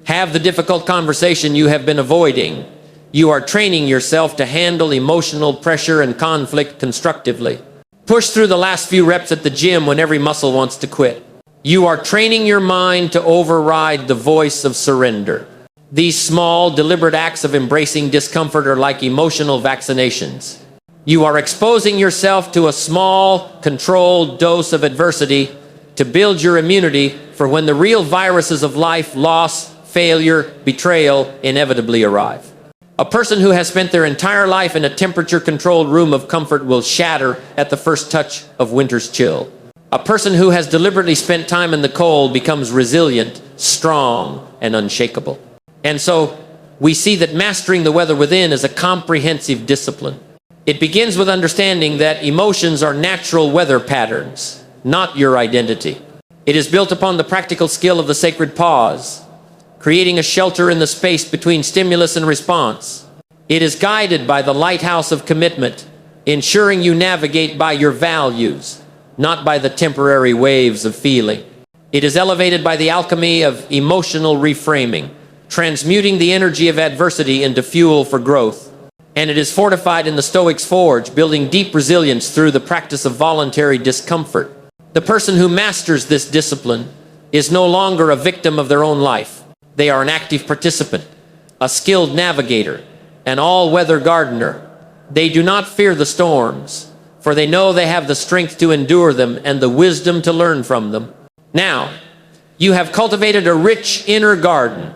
Have the difficult conversation you have been avoiding. You are training yourself to handle emotional pressure and conflict constructively. Push through the last few reps at the gym when every muscle wants to quit. You are training your mind to override the voice of surrender. These small, deliberate acts of embracing discomfort are like emotional vaccinations. You are exposing yourself to a small, controlled dose of adversity to build your immunity for when the real viruses of life, loss, failure, betrayal inevitably arrive. A person who has spent their entire life in a temperature-controlled room of comfort will shatter at the first touch of winter's chill. A person who has deliberately spent time in the cold becomes resilient, strong, and unshakable. And so, we see that mastering the weather within is a comprehensive discipline. It begins with understanding that emotions are natural weather patterns, not your identity. It is built upon the practical skill of the sacred pause, creating a shelter in the space between stimulus and response. It is guided by the lighthouse of commitment, ensuring you navigate by your values, not by the temporary waves of feeling. It is elevated by the alchemy of emotional reframing, transmuting the energy of adversity into fuel for growth. And it is fortified in the Stoic's forge, building deep resilience through the practice of voluntary discomfort. The person who masters this discipline is no longer a victim of their own life. They are an active participant, a skilled navigator, an all-weather gardener. They do not fear the storms, for they know they have the strength to endure them and the wisdom to learn from them. Now, you have cultivated a rich inner garden.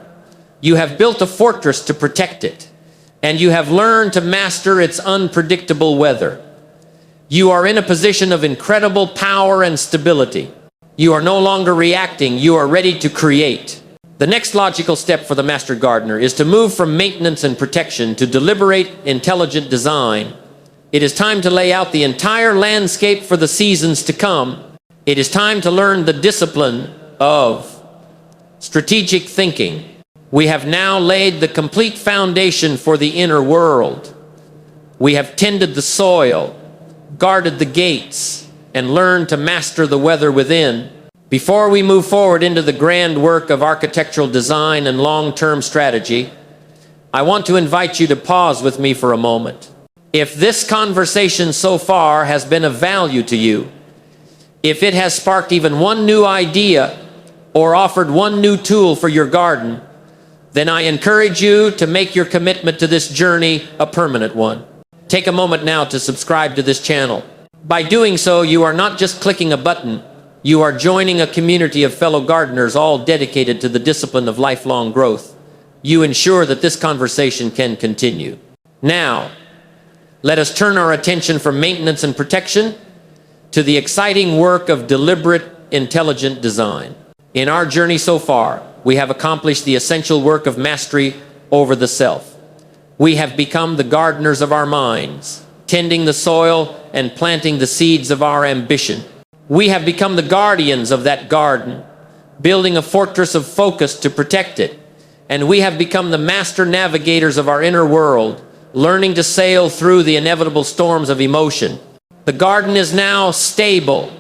You have built a fortress to protect it, and you have learned to master its unpredictable weather. You are in a position of incredible power and stability. You are no longer reacting, you are ready to create. The next logical step for the master gardener is to move from maintenance and protection to deliberate, intelligent design. It is time to lay out the entire landscape for the seasons to come. It is time to learn the discipline of strategic thinking. We have now laid the complete foundation for the inner world. We have tended the soil, guarded the gates, and learned to master the weather within. Before we move forward into the grand work of architectural design and long-term strategy, I want to invite you to pause with me for a moment. If this conversation so far has been of value to you, if it has sparked even one new idea or offered one new tool for your garden, then I encourage you to make your commitment to this journey a permanent one. Take a moment now to subscribe to this channel. By doing so, you are not just clicking a button, you are joining a community of fellow gardeners all dedicated to the discipline of lifelong growth. You ensure that this conversation can continue. Now, let us turn our attention from maintenance and protection to the exciting work of deliberate, intelligent design. In our journey so far, we have accomplished the essential work of mastery over the self. We have become the gardeners of our minds, tending the soil and planting the seeds of our ambition. We have become the guardians of that garden, building a fortress of focus to protect it. And we have become the master navigators of our inner world, learning to sail through the inevitable storms of emotion. The garden is now stable.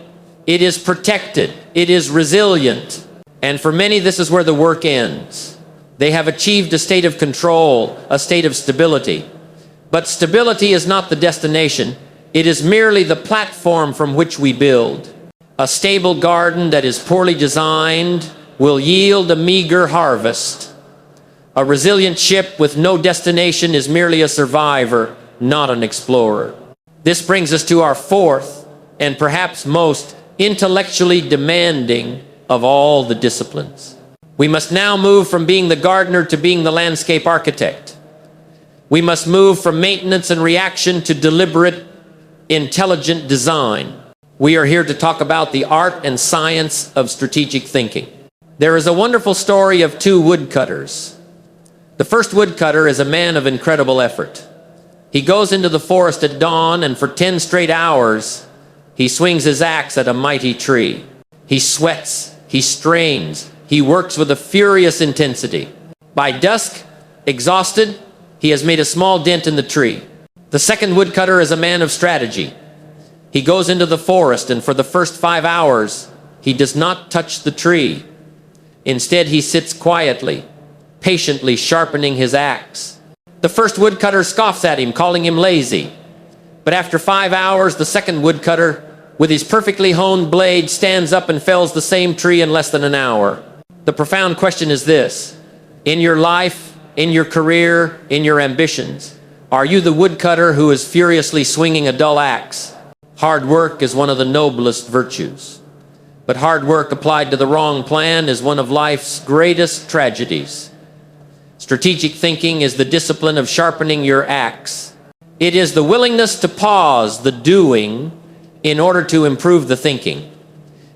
It is protected. It is resilient. And for many, this is where the work ends. They have achieved a state of control, a state of stability. But stability is not the destination. It is merely the platform from which we build. A stable garden that is poorly designed will yield a meager harvest. A resilient ship with no destination is merely a survivor, not an explorer. This brings us to our fourth and perhaps most intellectually demanding of all the disciplines. We must now move from being the gardener to being the landscape architect. We must move from maintenance and reaction to deliberate, intelligent design. We are here to talk about the art and science of strategic thinking. There is a wonderful story of two woodcutters. The first woodcutter is a man of incredible effort. He goes into the forest at dawn, and for 10 straight hours, he swings his axe at a mighty tree. He sweats, he strains, he works with a furious intensity. By dusk, exhausted, he has made a small dent in the tree. The second woodcutter is a man of strategy. He goes into the forest, and for the first 5 hours, he does not touch the tree. Instead, he sits quietly, patiently sharpening his axe. The first woodcutter scoffs at him, calling him lazy. But after 5 hours, the second woodcutter, with his perfectly honed blade, stands up and fells the same tree in less than an hour. The profound question is this: in your life, in your career, in your ambitions, are you the woodcutter who is furiously swinging a dull axe? Hard work is one of the noblest virtues. But hard work applied to the wrong plan is one of life's greatest tragedies. Strategic thinking is the discipline of sharpening your axe. It is the willingness to pause the doing in order to improve the thinking,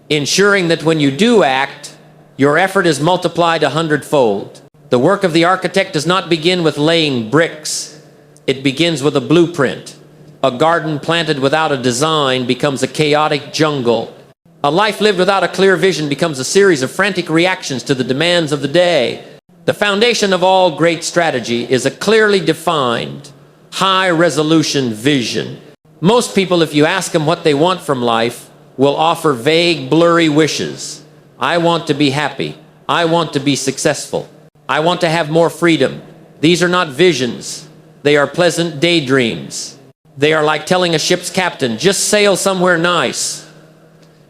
ensuring that when you do act, your effort is multiplied 100-fold. The work of the architect does not begin with laying bricks. It begins with a blueprint. A garden planted without a design becomes a chaotic jungle. A life lived without a clear vision becomes a series of frantic reactions to the demands of the day. The foundation of all great strategy is a clearly defined, high-resolution vision. Most people, if you ask them what they want from life, will offer vague, blurry wishes. I want to be happy. I want to be successful. I want to have more freedom. These are not visions. They are pleasant daydreams. They are like telling a ship's captain, just sail somewhere nice.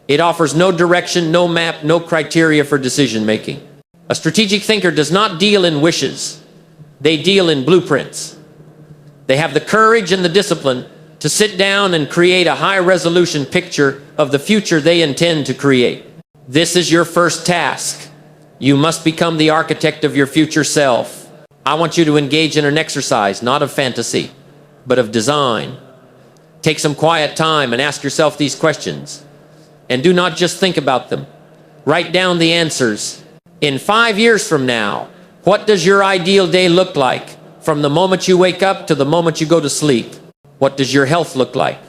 It offers no direction, no map, no criteria for decision-making. A strategic thinker does not deal in wishes. They deal in blueprints. They have the courage and the discipline to sit down and create a high-resolution picture of the future they intend to create. This is your first task. You must become the architect of your future self. I want you to engage in an exercise, not of fantasy, but of design. Take some quiet time and ask yourself these questions. And do not just think about them. Write down the answers. In 5 years from now, what does your ideal day look like from the moment you wake up to the moment you go to sleep? What does your health look like?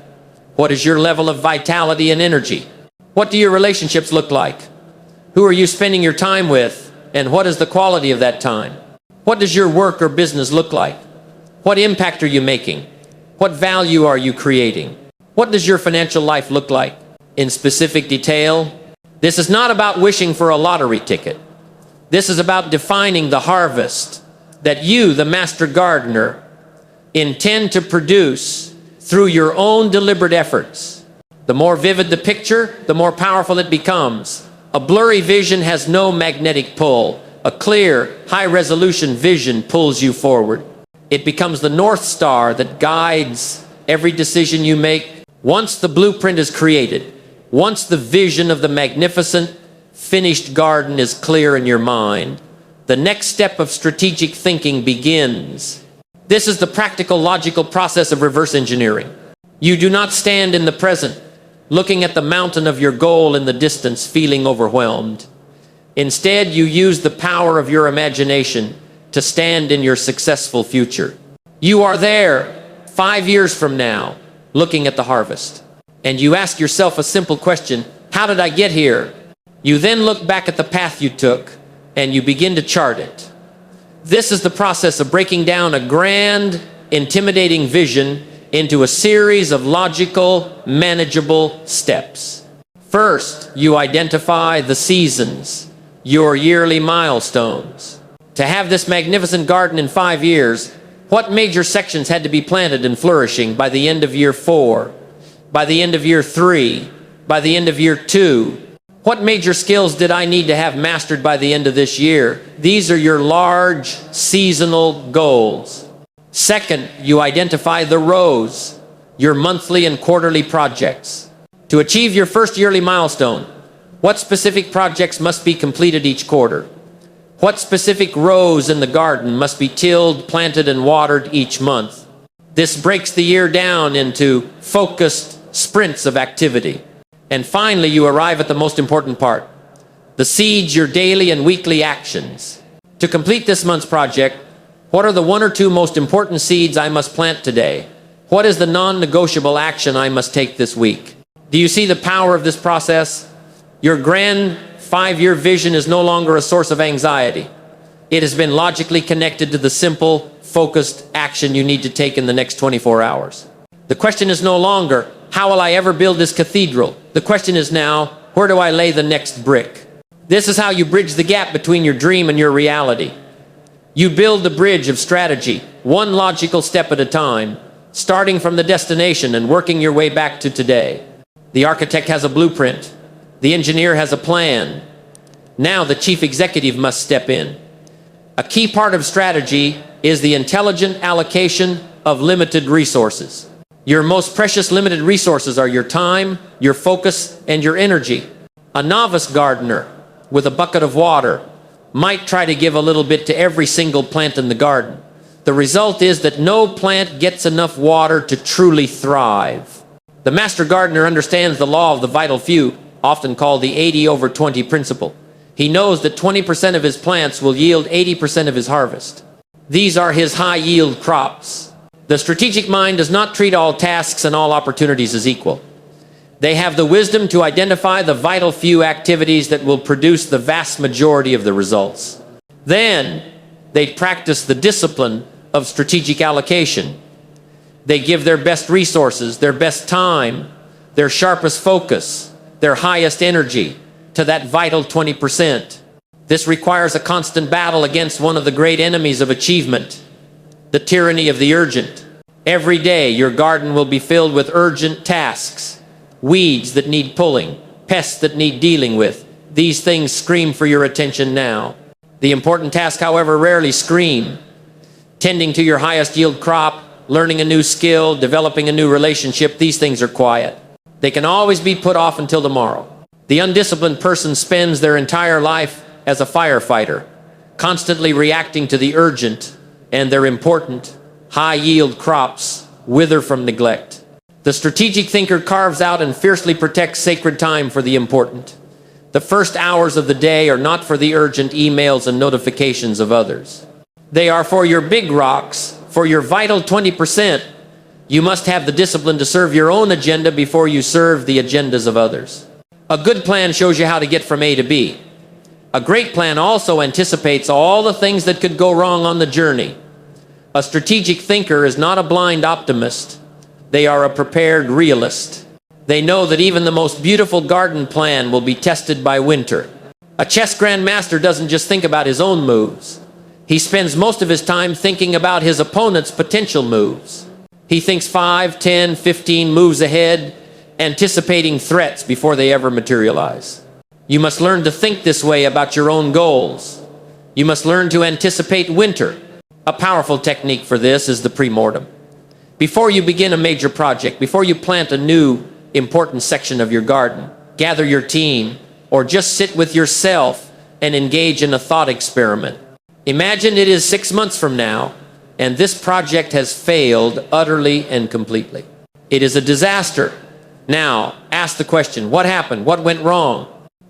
What is your level of vitality and energy? What do your relationships look like? Who are you spending your time with? And what is the quality of that time? What does your work or business look like? What impact are you making? What value are you creating? What does your financial life look like? In specific detail, this is not about wishing for a lottery ticket. This is about defining the harvest that you, the master gardener, intend to produce through your own deliberate efforts. The more vivid the picture, the more powerful it becomes. A blurry vision has no magnetic pull. A clear, high-resolution vision pulls you forward. It becomes the North Star that guides every decision you make. Once the blueprint is created, once the vision of the magnificent, finished garden is clear in your mind, the next step of strategic thinking begins. This is the practical, logical process of reverse engineering. You do not stand in the present, looking at the mountain of your goal in the distance, feeling overwhelmed. Instead, you use the power of your imagination to stand in your successful future. You are there 5 years from now, looking at the harvest. And you ask yourself a simple question: How did I get here? You then look back at the path you took and you begin to chart it. This is the process of breaking down a grand, intimidating vision into a series of logical, manageable steps. First, you identify the seasons, your yearly milestones. To have this magnificent garden in 5 years, what major sections had to be planted and flourishing by the end of year 4, by the end of year 3, by the end of year 2? What major skills did I need to have mastered by the end of this year? These are your large seasonal goals. Second, you identify the rows, your monthly and quarterly projects. To achieve your first yearly milestone, what specific projects must be completed each quarter? What specific rows in the garden must be tilled, planted, and watered each month? This breaks the year down into focused sprints of activity. And finally, you arrive at the most important part, the seeds, your daily and weekly actions. To complete this month's project, what are the 1 or 2 most important seeds I must plant today? What is the non-negotiable action I must take this week? Do you see the power of this process? Your grand 5-year vision is no longer a source of anxiety. It has been logically connected to the simple, focused action you need to take in the next 24 hours. The question is no longer, how will I ever build this cathedral? The question is now, where do I lay the next brick? This is how you bridge the gap between your dream and your reality. You build the bridge of strategy, one logical step at a time, starting from the destination and working your way back to today. The architect has a blueprint. The engineer has a plan. Now the chief executive must step in. A key part of strategy is the intelligent allocation of limited resources. Your most precious limited resources are your time, your focus, and your energy. A novice gardener with a bucket of water might try to give a little bit to every single plant in the garden. The result is that no plant gets enough water to truly thrive. The master gardener understands the law of the vital few, often called the 80/20 principle. He knows that 20% of his plants will yield 80% of his harvest. These are his high-yield crops. The strategic mind does not treat all tasks and all opportunities as equal. They have the wisdom to identify the vital few activities that will produce the vast majority of the results. Then, they practice the discipline of strategic allocation. They give their best resources, their best time, their sharpest focus, their highest energy to that vital 20%. This requires a constant battle against one of the great enemies of achievement, the tyranny of the urgent. Every day, your garden will be filled with urgent tasks, weeds that need pulling, pests that need dealing with. These things scream for your attention now. The important tasks, however, rarely scream. Tending to your highest yield crop, learning a new skill, developing a new relationship, these things are quiet. They can always be put off until tomorrow. The undisciplined person spends their entire life as a firefighter, constantly reacting to the urgent, and their important, high-yield crops wither from neglect. The strategic thinker carves out and fiercely protects sacred time for the important. The first hours of the day are not for the urgent emails and notifications of others. They are for your big rocks, for your vital 20%. You must have the discipline to serve your own agenda before you serve the agendas of others. A good plan shows you how to get from A to B. A great plan also anticipates all the things that could go wrong on the journey. A strategic thinker is not a blind optimist. They are a prepared realist. They know that even the most beautiful garden plan will be tested by winter. A chess grandmaster doesn't just think about his own moves. He spends most of his time thinking about his opponent's potential moves. He thinks 5, 10, 15 moves ahead, anticipating threats before they ever materialize. You must learn to think this way about your own goals. You must learn to anticipate winter. A powerful technique for this is the pre-mortem. Before you begin a major project, before you plant a new important section of your garden, gather your team, or just sit with yourself and engage in a thought experiment. Imagine it is 6 months from now, and this project has failed utterly and completely. It is a disaster. Now, ask the question, what happened? What went wrong?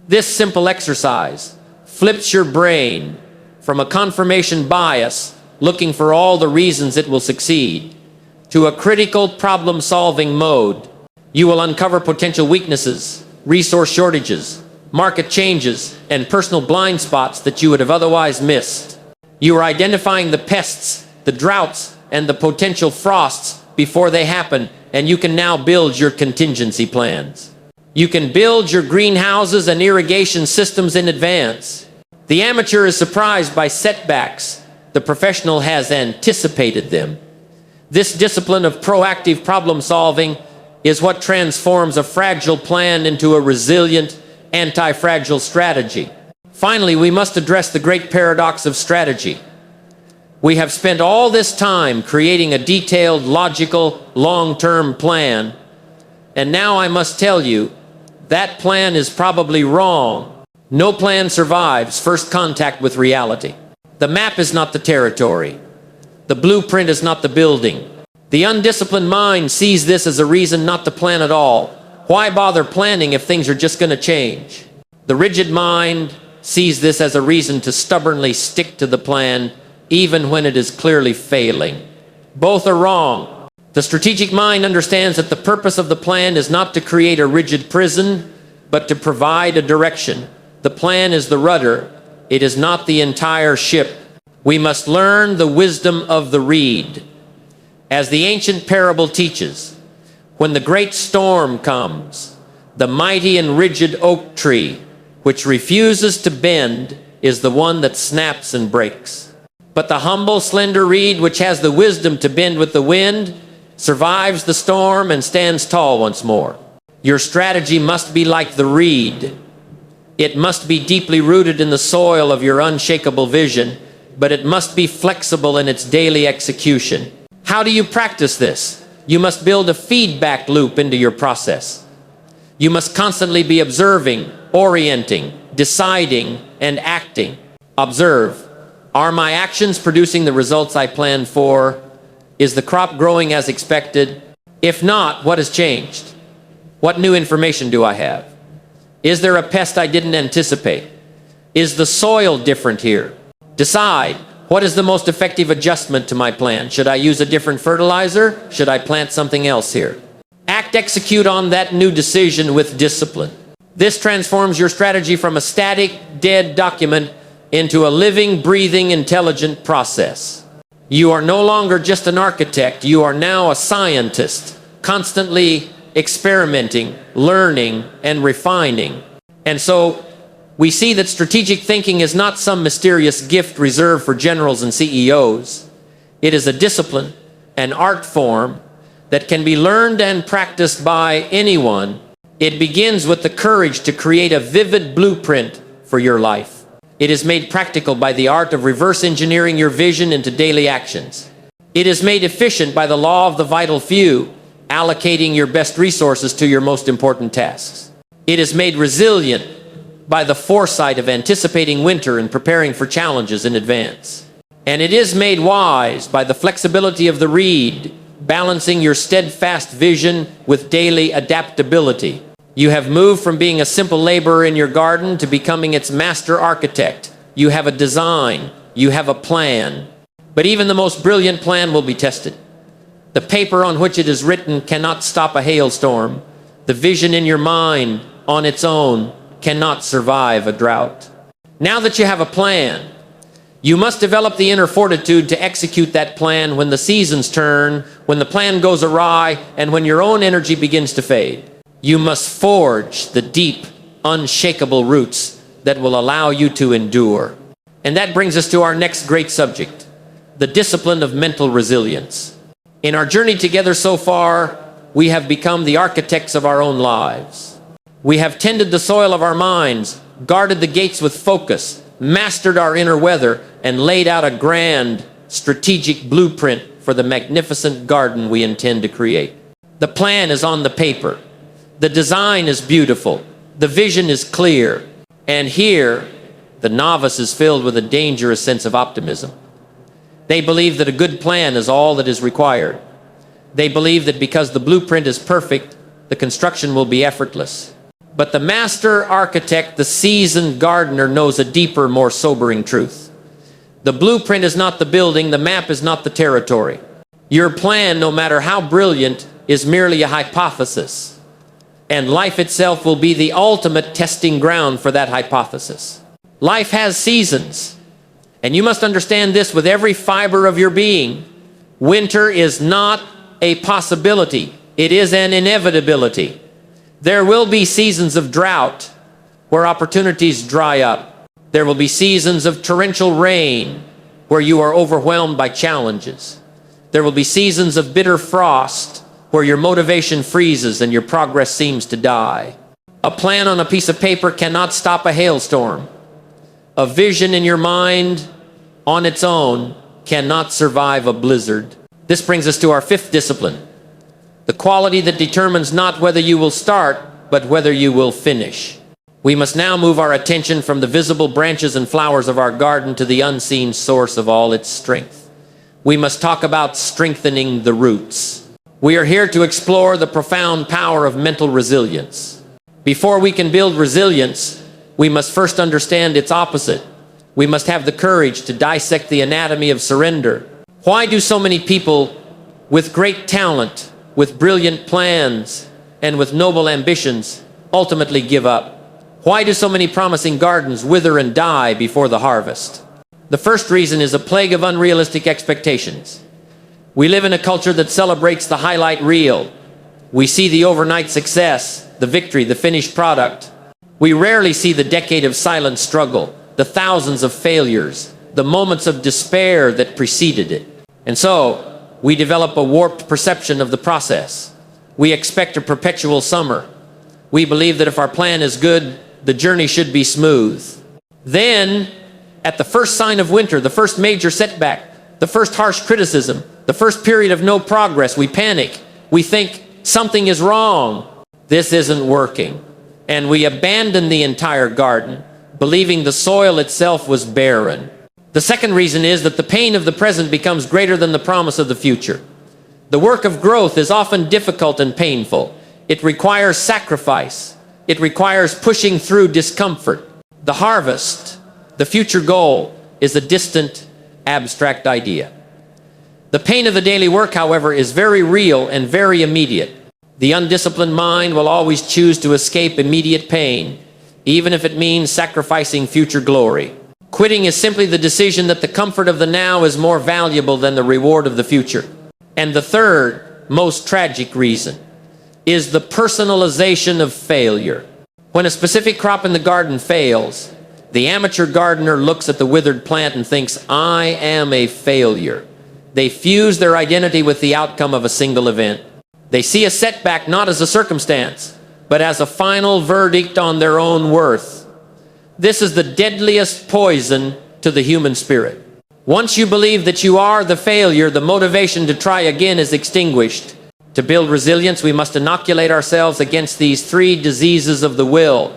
This simple exercise flips your brain from a confirmation bias, looking for all the reasons it will succeed, to a critical problem-solving mode. You will uncover potential weaknesses, resource shortages, market changes, and personal blind spots that you would have otherwise missed. You are identifying the pests, the droughts, and the potential frosts before they happen, and you can now build your contingency plans. You can build your greenhouses and irrigation systems in advance. The amateur is surprised by setbacks. The professional has anticipated them. This discipline of proactive problem solving is what transforms a fragile plan into a resilient, anti-fragile strategy. Finally, we must address the great paradox of strategy. We have spent all this time creating a detailed, logical, long-term plan, and now I must tell you, that plan is probably wrong. No plan survives first contact with reality. The map is not the territory. The blueprint is not the building. The undisciplined mind sees this as a reason not to plan at all. Why bother planning if things are just going to change? The rigid mind sees this as a reason to stubbornly stick to the plan even when it is clearly failing. Both are wrong. The strategic mind understands that the purpose of the plan is not to create a rigid prison, but to provide a direction. The plan is the rudder. It is not the entire ship. We must learn the wisdom of the reed. As the ancient parable teaches, when the great storm comes, the mighty and rigid oak tree, which refuses to bend, is the one that snaps and breaks. But the humble, slender reed, which has the wisdom to bend with the wind, survives the storm and stands tall once more. Your strategy must be like the reed. It must be deeply rooted in the soil of your unshakable vision, but it must be flexible in its daily execution. How do you practice this? You must build a feedback loop into your process. You must constantly be observing, orienting, deciding, and acting. Observe. Are my actions producing the results I planned for? Is the crop growing as expected? If not, what has changed? What new information do I have? Is there a pest I didn't anticipate? Is the soil different here? Decide. What is the most effective adjustment to my plan? Should I use a different fertilizer? Should I plant something else here? Execute on that new decision with discipline. This transforms your strategy from a static, dead document into a living, breathing, intelligent process. You are no longer just an architect. You are now a scientist, constantly experimenting, learning, and refining. And so we see that strategic thinking is not some mysterious gift reserved for generals and CEOs. It is a discipline, an art form that can be learned and practiced by anyone. It begins with the courage to create a vivid blueprint for your life. It is made practical by the art of reverse engineering your vision into daily actions. It is made efficient by the law of the vital few, allocating your best resources to your most important tasks. It is made resilient by the foresight of anticipating winter and preparing for challenges in advance. And it is made wise by the flexibility of the reed, balancing your steadfast vision with daily adaptability. You have moved from being a simple laborer in your garden to becoming its master architect. You have a design. You have a plan. But even the most brilliant plan will be tested. The paper on which it is written cannot stop a hailstorm. The vision in your mind on its own cannot survive a drought. Now that you have a plan, you must develop the inner fortitude to execute that plan when the seasons turn, when the plan goes awry, and when your own energy begins to fade. You must forge the deep, unshakable roots that will allow you to endure. And that brings us to our next great subject, the discipline of mental resilience. In our journey together so far, we have become the architects of our own lives. We have tended the soil of our minds, guarded the gates with focus, mastered our inner weather, and laid out a grand, strategic blueprint for the magnificent garden we intend to create. The plan is on the paper. The design is beautiful. The vision is clear. And here, the novice is filled with a dangerous sense of optimism. They believe that a good plan is all that is required. They believe that because the blueprint is perfect, the construction will be effortless. But the master architect, the seasoned gardener, knows a deeper, more sobering truth. The blueprint is not the building, the map is not the territory. Your plan, no matter how brilliant, is merely a hypothesis. And life itself will be the ultimate testing ground for that hypothesis. Life has seasons, and you must understand this with every fiber of your being. Winter is not a possibility. It is an inevitability. There will be seasons of drought where opportunities dry up. There will be seasons of torrential rain where you are overwhelmed by challenges. There will be seasons of bitter frost where your motivation freezes and your progress seems to die. A plan on a piece of paper cannot stop a hailstorm. A vision in your mind on its own cannot survive a blizzard. This brings us to our fifth discipline, the quality that determines not whether you will start, but whether you will finish. We must now move our attention from the visible branches and flowers of our garden to the unseen source of all its strength. We must talk about strengthening the roots. We are here to explore the profound power of mental resilience. Before we can build resilience, we must first understand its opposite. We must have the courage to dissect the anatomy of surrender. Why do so many people with great talent, with brilliant plans, and with noble ambitions ultimately give up? Why do so many promising gardens wither and die before the harvest? The first reason is a plague of unrealistic expectations. We live in a culture that celebrates the highlight reel. We see the overnight success, the victory, the finished product. We rarely see the decade of silent struggle, the thousands of failures, the moments of despair that preceded it. And so, we develop a warped perception of the process. We expect a perpetual summer. We believe that if our plan is good, the journey should be smooth. Then, at the first sign of winter, the first major setback, the first harsh criticism, the first period of no progress, we panic. We think something is wrong. This isn't working. And we abandon the entire garden, believing the soil itself was barren. The second reason is that the pain of the present becomes greater than the promise of the future. The work of growth is often difficult and painful. It requires sacrifice. It requires pushing through discomfort. The harvest, the future goal, is a distant, abstract idea. The pain of the daily work, however, is very real and very immediate. The undisciplined mind will always choose to escape immediate pain, even if it means sacrificing future glory. Quitting is simply the decision that the comfort of the now is more valuable than the reward of the future. And the third, most tragic reason is the personalization of failure. When a specific crop in the garden fails, the amateur gardener looks at the withered plant and thinks, I am a failure. They fuse their identity with the outcome of a single event. They see a setback not as a circumstance, but as a final verdict on their own worth. This is the deadliest poison to the human spirit. Once you believe that you are the failure, the motivation to try again is extinguished. To build resilience, we must inoculate ourselves against these three diseases of the will.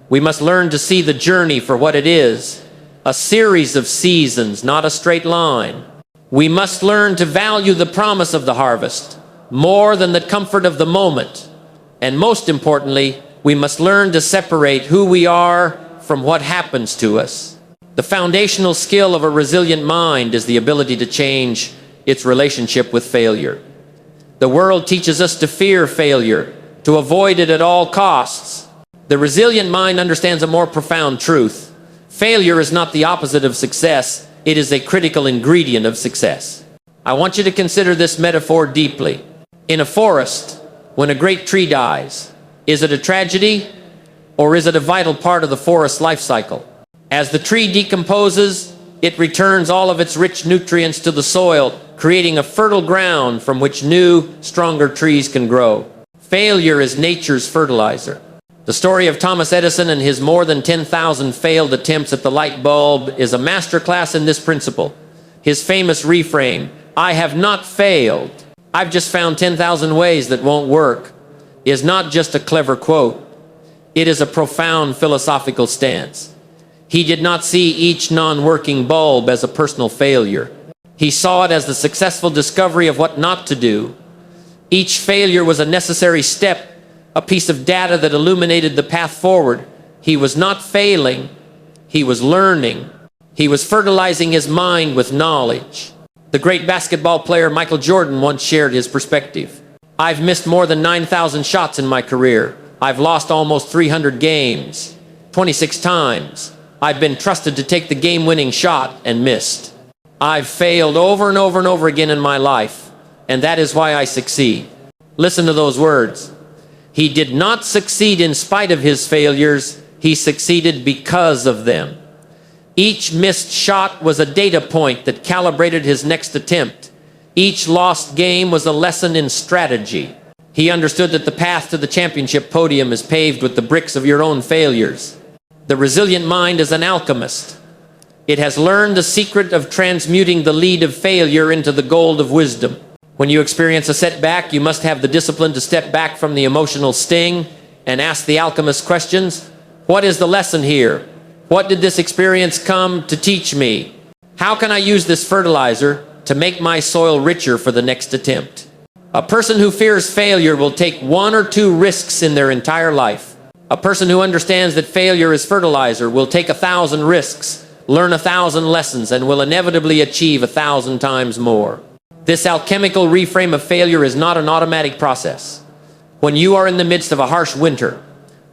We must learn to see the journey for what it is, a series of seasons, not a straight line. We must learn to value the promise of the harvest more than the comfort of the moment. And most importantly, we must learn to separate who we are from what happens to us. The foundational skill of a resilient mind is the ability to change its relationship with failure. The world teaches us to fear failure, to avoid it at all costs. The resilient mind understands a more profound truth. Failure is not the opposite of success. It is a critical ingredient of success. I want you to consider this metaphor deeply. In a forest, when a great tree dies, is it a tragedy or is it a vital part of the forest's life cycle? As the tree decomposes, it returns all of its rich nutrients to the soil, creating a fertile ground from which new, stronger trees can grow. Failure is nature's fertilizer. The story of Thomas Edison and his more than 10,000 failed attempts at the light bulb is a masterclass in this principle. His famous reframe, "I have not failed, I've just found 10,000 ways that won't work," is not just a clever quote. It is a profound philosophical stance. He did not see each non-working bulb as a personal failure. He saw it as the successful discovery of what not to do. Each failure was a necessary step, a piece of data that illuminated the path forward. He was not failing, he was learning. He was fertilizing his mind with knowledge. The great basketball player Michael Jordan once shared his perspective. I've missed more than 9,000 shots in my career. I've lost almost 300 games, 26 times. I've been trusted to take the game-winning shot and missed. I've failed over and over and over again in my life, and that is why I succeed. Listen to those words. He did not succeed in spite of his failures. He succeeded because of them. Each missed shot was a data point that calibrated his next attempt. Each lost game was a lesson in strategy. He understood that the path to the championship podium is paved with the bricks of your own failures. The resilient mind is an alchemist. It has learned the secret of transmuting the lead of failure into the gold of wisdom. When you experience a setback, you must have the discipline to step back from the emotional sting and ask the alchemist questions. What is the lesson here? What did this experience come to teach me? How can I use this fertilizer to make my soil richer for the next attempt? A person who fears failure will take 1 or 2 risks in their entire life. A person who understands that failure is fertilizer will take 1,000 risks, learn 1,000 lessons, and will inevitably achieve 1,000 times more. This alchemical reframe of failure is not an automatic process. When you are in the midst of a harsh winter,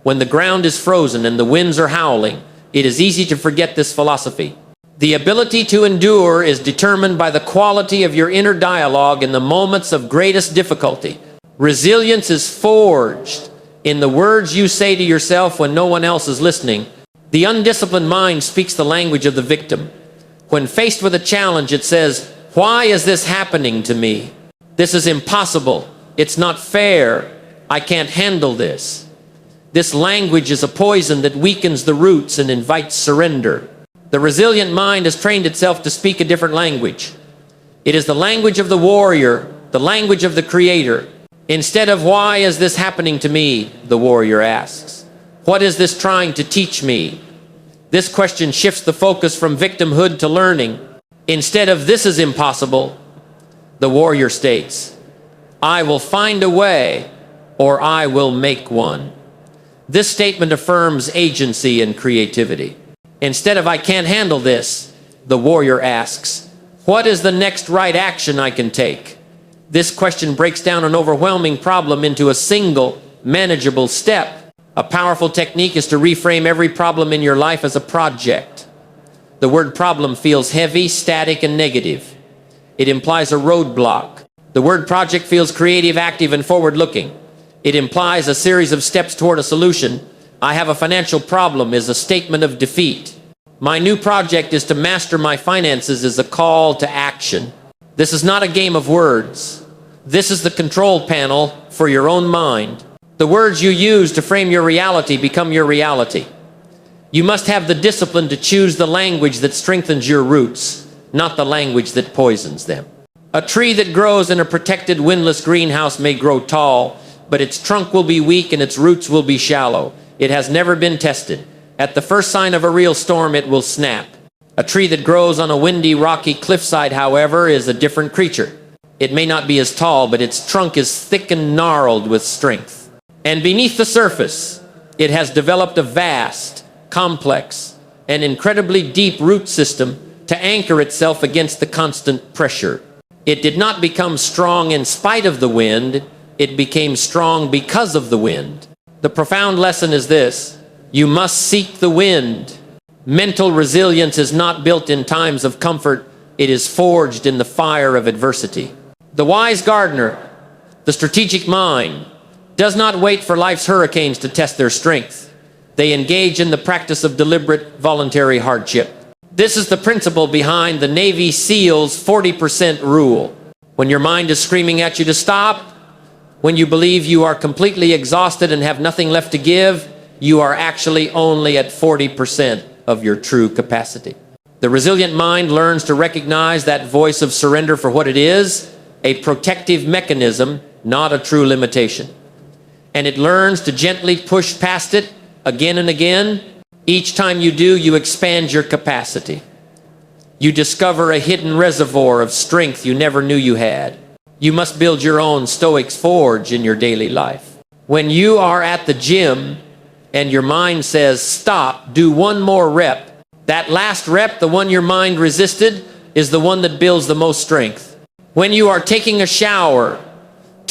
when the ground is frozen and the winds are howling, it is easy to forget this philosophy. The ability to endure is determined by the quality of your inner dialogue in the moments of greatest difficulty. Resilience is forged in the words you say to yourself when no one else is listening. The undisciplined mind speaks the language of the victim. When faced with a challenge, it says, "Why is this happening to me? This is impossible. It's not fair. I can't handle this." This language is a poison that weakens the roots and invites surrender. The resilient mind has trained itself to speak a different language. It is the language of the warrior, the language of the creator. Instead of "Why is this happening to me?" the warrior asks, "What is this trying to teach me?" This question shifts the focus from victimhood to learning. Instead of "This is impossible," the warrior states, "I will find a way, or I will make one." This statement affirms agency and creativity. Instead of "I can't handle this," the warrior asks, "What is the next right action I can take?" This question breaks down an overwhelming problem into a single, manageable step. A powerful technique is to reframe every problem in your life as a project. The word problem feels heavy, static, and negative. It implies a roadblock. The word project feels creative, active, and forward-looking. It implies a series of steps toward a solution. "I have a financial problem" is a statement of defeat. "My new project is to master my finances" is a call to action. This is not a game of words. This is the control panel for your own mind. The words you use to frame your reality become your reality. You must have the discipline to choose the language that strengthens your roots, not the language that poisons them. A tree that grows in a protected, windless greenhouse may grow tall, but its trunk will be weak and its roots will be shallow. It has never been tested. At the first sign of a real storm, it will snap. A tree that grows on a windy, rocky cliffside, however, is a different creature. It may not be as tall, but its trunk is thick and gnarled with strength. And beneath the surface, it has developed a vast, complex, and incredibly deep root system to anchor itself against the constant pressure. It did not become strong in spite of the wind. It became strong because of the wind. The profound lesson is this: you must seek the wind. Mental resilience is not built in times of comfort. It is forged in the fire of adversity. The wise gardener, the strategic mind, does not wait for life's hurricanes to test their strength. They engage in the practice of deliberate, voluntary hardship. This is the principle behind the Navy SEALs 40% rule. When your mind is screaming at you to stop, when you believe you are completely exhausted and have nothing left to give, you are actually only at 40% of your true capacity. The resilient mind learns to recognize that voice of surrender for what it is, a protective mechanism, not a true limitation. And it learns to gently push past it again and again. Each time you do, you expand your capacity. You discover a hidden reservoir of strength you never knew you had. You must build your own Stoic's forge in your daily life. When you are at the gym and your mind says, "Stop, do one more rep," that last rep, the one your mind resisted, is the one that builds the most strength. When you are taking a shower,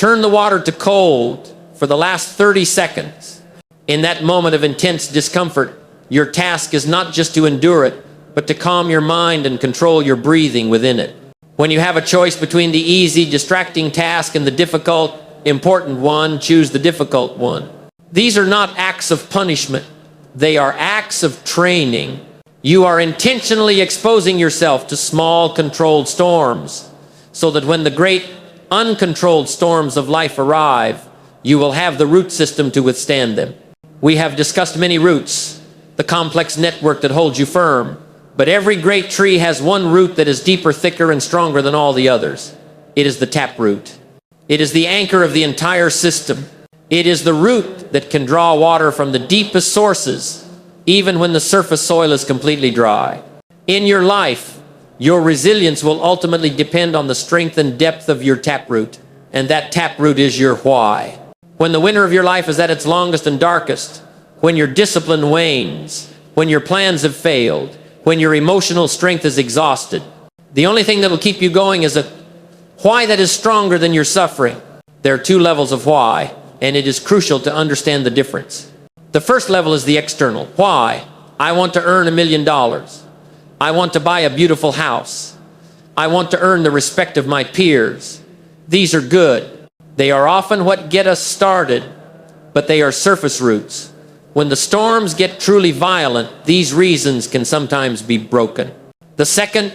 turn the water to cold for the last 30 seconds. In that moment of intense discomfort, your task is not just to endure it, but to calm your mind and control your breathing within it. When you have a choice between the easy, distracting task and the difficult, important one, choose the difficult one. These are not acts of punishment. They are acts of training. You are intentionally exposing yourself to small, controlled storms, so that when the great, uncontrolled storms of life arrive, you will have the root system to withstand them. We have discussed many roots, the complex network that holds you firm, but every great tree has one root that is deeper, thicker, and stronger than all the others. It is the taproot. It is the anchor of the entire system. It is the root that can draw water from the deepest sources, even when the surface soil is completely dry. In your life, your resilience will ultimately depend on the strength and depth of your taproot, and that taproot is your why. When the winter of your life is at its longest and darkest, when your discipline wanes, when your plans have failed, when your emotional strength is exhausted, the only thing that will keep you going is a why that is stronger than your suffering. There are two levels of why, and it is crucial to understand the difference. The first level is the external. Why? I want to earn $1 million. I want to buy a beautiful house. I want to earn the respect of my peers. These are good. They are often what get us started, but they are surface roots. When the storms get truly violent, these reasons can sometimes be broken. The second,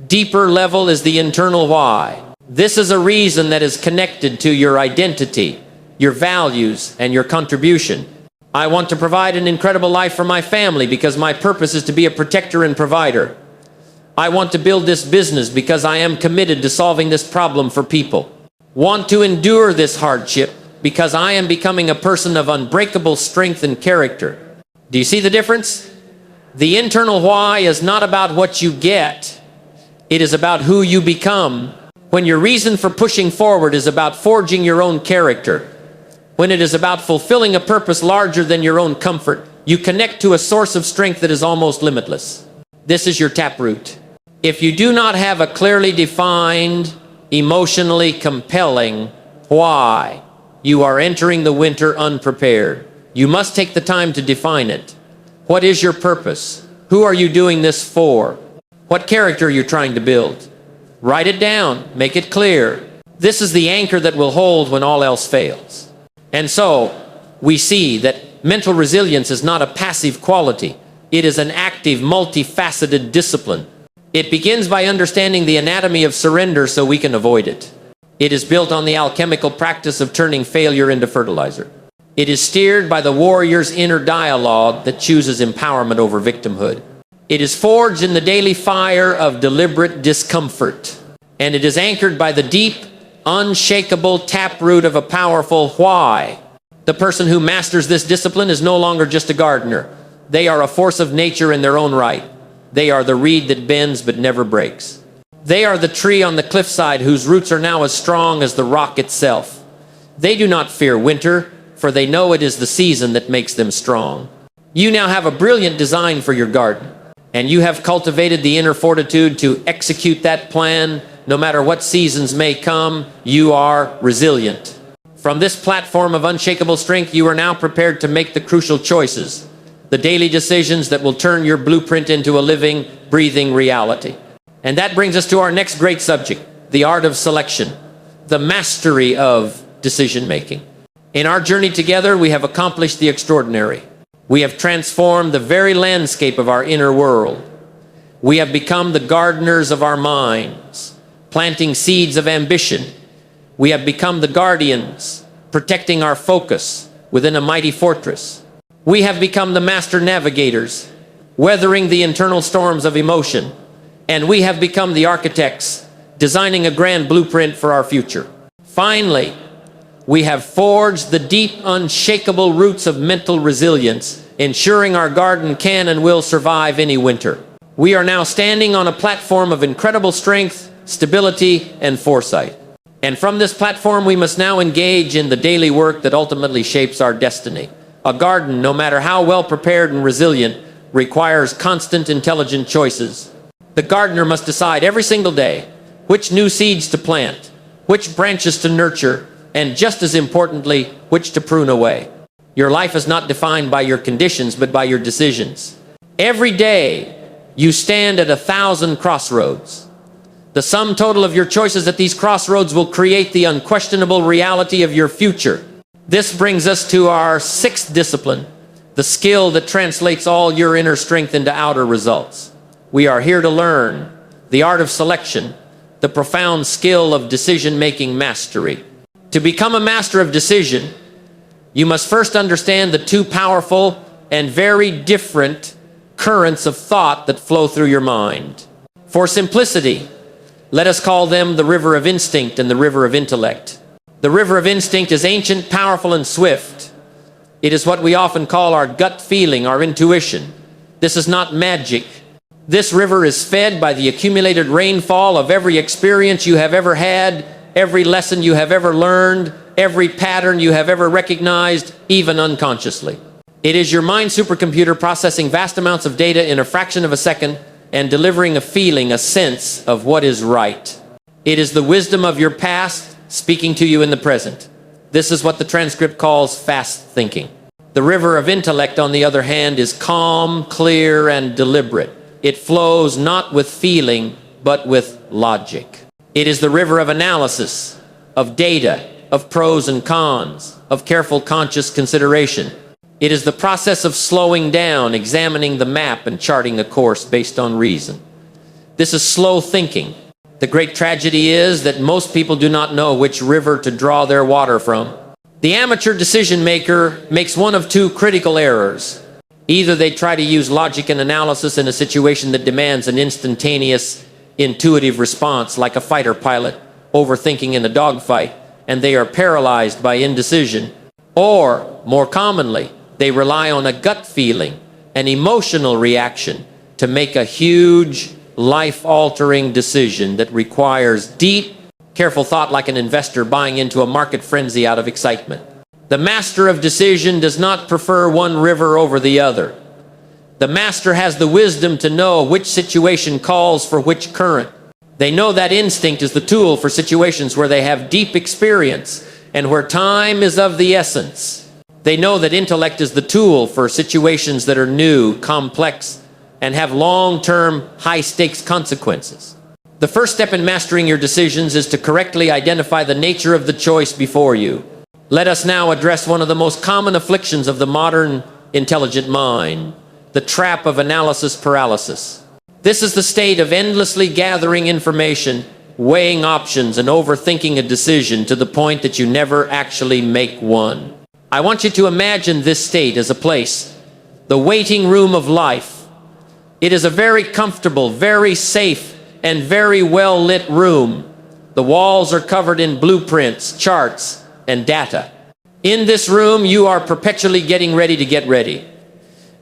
deeper level is the internal why. This is a reason that is connected to your identity, your values, and your contribution. I want to provide an incredible life for my family because my purpose is to be a protector and provider. I want to build this business because I am committed to solving this problem for people. Want to endure this hardship because I am becoming a person of unbreakable strength and character. Do you see the difference? The internal why is not about what you get. It is about who you become. When your reason for pushing forward is about forging your own character, when it is about fulfilling a purpose larger than your own comfort, you connect to a source of strength that is almost limitless. This is your taproot. If you do not have a clearly defined, emotionally compelling why, you are entering the winter unprepared. You must take the time to define it. What is your purpose? Who are you doing this for? What character are you trying to build? Write it down. Make it clear. This is the anchor that will hold when all else fails. And so, we see that mental resilience is not a passive quality. It is an active, multifaceted discipline. It begins by understanding the anatomy of surrender so we can avoid it. It is built on the alchemical practice of turning failure into fertilizer. It is steered by the warrior's inner dialogue that chooses empowerment over victimhood. It is forged in the daily fire of deliberate discomfort. And it is anchored by the deep, unshakable taproot of a powerful why. The person who masters this discipline is no longer just a gardener. They are a force of nature in their own right. They are the reed that bends but never breaks. They are the tree on the cliffside whose roots are now as strong as the rock itself. They do not fear winter, for they know it is the season that makes them strong. You now have a brilliant design for your garden, and you have cultivated the inner fortitude to execute that plan. No matter what seasons may come, you are resilient. From this platform of unshakable strength, you are now prepared to make the crucial choices, the daily decisions that will turn your blueprint into a living, breathing reality. And that brings us to our next great subject, the art of selection, the mastery of decision-making. In our journey together, we have accomplished the extraordinary. We have transformed the very landscape of our inner world. We have become the gardeners of our minds, planting seeds of ambition. We have become the guardians, protecting our focus within a mighty fortress. We have become the master navigators, weathering the internal storms of emotion. And we have become the architects, designing a grand blueprint for our future. Finally, we have forged the deep, unshakable roots of mental resilience, ensuring our garden can and will survive any winter. We are now standing on a platform of incredible strength, stability, and foresight. And from this platform, we must now engage in the daily work that ultimately shapes our destiny. A garden, no matter how well prepared and resilient, requires constant, intelligent choices. The gardener must decide every single day which new seeds to plant, which branches to nurture, and just as importantly, which to prune away. Your life is not defined by your conditions, but by your decisions. Every day, you stand at 1,000 crossroads. The sum total of your choices at these crossroads will create the unquestionable reality of your future. This brings us to our sixth discipline, the skill that translates all your inner strength into outer results. We are here to learn the art of selection, the profound skill of decision-making mastery. To become a master of decision, you must first understand the two powerful and very different currents of thought that flow through your mind. For simplicity, let us call them the river of instinct and the river of intellect. The river of instinct is ancient, powerful, and swift. It is what we often call our gut feeling, our intuition. This is not magic. This river is fed by the accumulated rainfall of every experience you have ever had, every lesson you have ever learned, every pattern you have ever recognized, even unconsciously. It is your mind supercomputer processing vast amounts of data in a fraction of a second and delivering a feeling, a sense of what is right. It is the wisdom of your past speaking to you in the present. This is what the transcript calls fast thinking. The river of intellect, on the other hand, is calm, clear, and deliberate. It flows not with feeling, but with logic. It is the river of analysis, of data, of pros and cons, of careful conscious consideration. It is the process of slowing down, examining the map, and charting a course based on reason. This is slow thinking. The great tragedy is that most people do not know which river to draw their water from. The amateur decision maker makes one of two critical errors. Either they try to use logic and analysis in a situation that demands an instantaneous, intuitive response, like a fighter pilot overthinking in a dogfight, and they are paralyzed by indecision. Or, more commonly, they rely on a gut feeling, an emotional reaction, to make a huge, life-altering decision that requires deep, careful thought, like an investor buying into a market frenzy out of excitement. The master of decision does not prefer one river over the other. The master has the wisdom to know which situation calls for which current. They know that instinct is the tool for situations where they have deep experience and where time is of the essence. They know that intellect is the tool for situations that are new, complex, and have long-term, high-stakes consequences. The first step in mastering your decisions is to correctly identify the nature of the choice before you. Let us now address one of the most common afflictions of the modern intelligent mind, the trap of analysis paralysis. This is the state of endlessly gathering information, weighing options, and overthinking a decision to the point that you never actually make one. I want you to imagine this state as a place, the waiting room of life. It is a very comfortable, very safe, and very well-lit room. The walls are covered in blueprints, charts, and data. In this room, you are perpetually getting ready to get ready.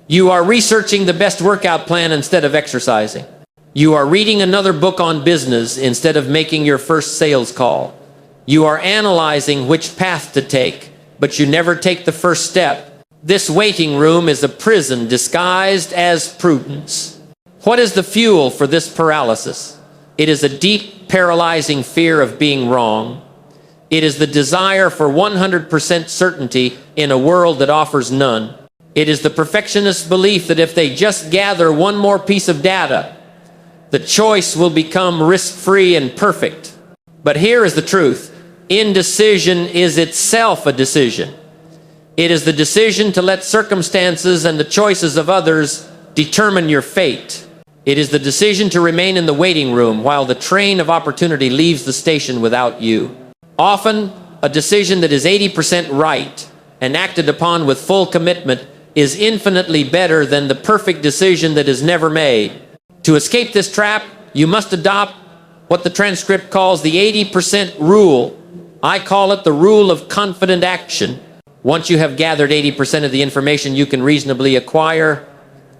You are researching the best workout plan instead of exercising. You are reading another book on business instead of making your first sales call. You are analyzing which path to take, but you never take the first step. This waiting room is a prison disguised as prudence. What is the fuel for this paralysis? It is a deep, paralyzing fear of being wrong. It is the desire for 100% certainty in a world that offers none. It is the perfectionist belief that if they just gather one more piece of data, the choice will become risk-free and perfect. But here is the truth. Indecision is itself a decision. It is the decision to let circumstances and the choices of others determine your fate. It is the decision to remain in the waiting room while the train of opportunity leaves the station without you. Often, a decision that is 80% right and acted upon with full commitment is infinitely better than the perfect decision that is never made. To escape this trap, you must adopt what the transcript calls the 80% rule. I call it the rule of confident action. Once you have gathered 80% of the information you can reasonably acquire,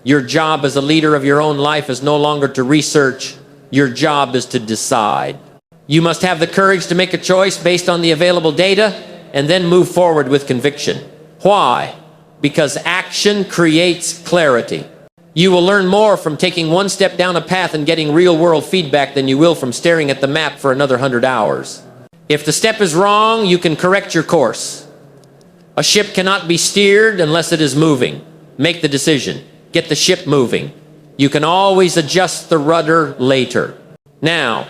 your job as a leader of your own life is no longer to research. Your job is to decide. You must have the courage to make a choice based on the available data and then move forward with conviction. Why? Because action creates clarity. You will learn more from taking one step down a path and getting real-world feedback than you will from staring at the map for another 100 hours. If the step is wrong, you can correct your course. A ship cannot be steered unless it is moving. Make the decision. Get the ship moving. You can always adjust the rudder later. Now,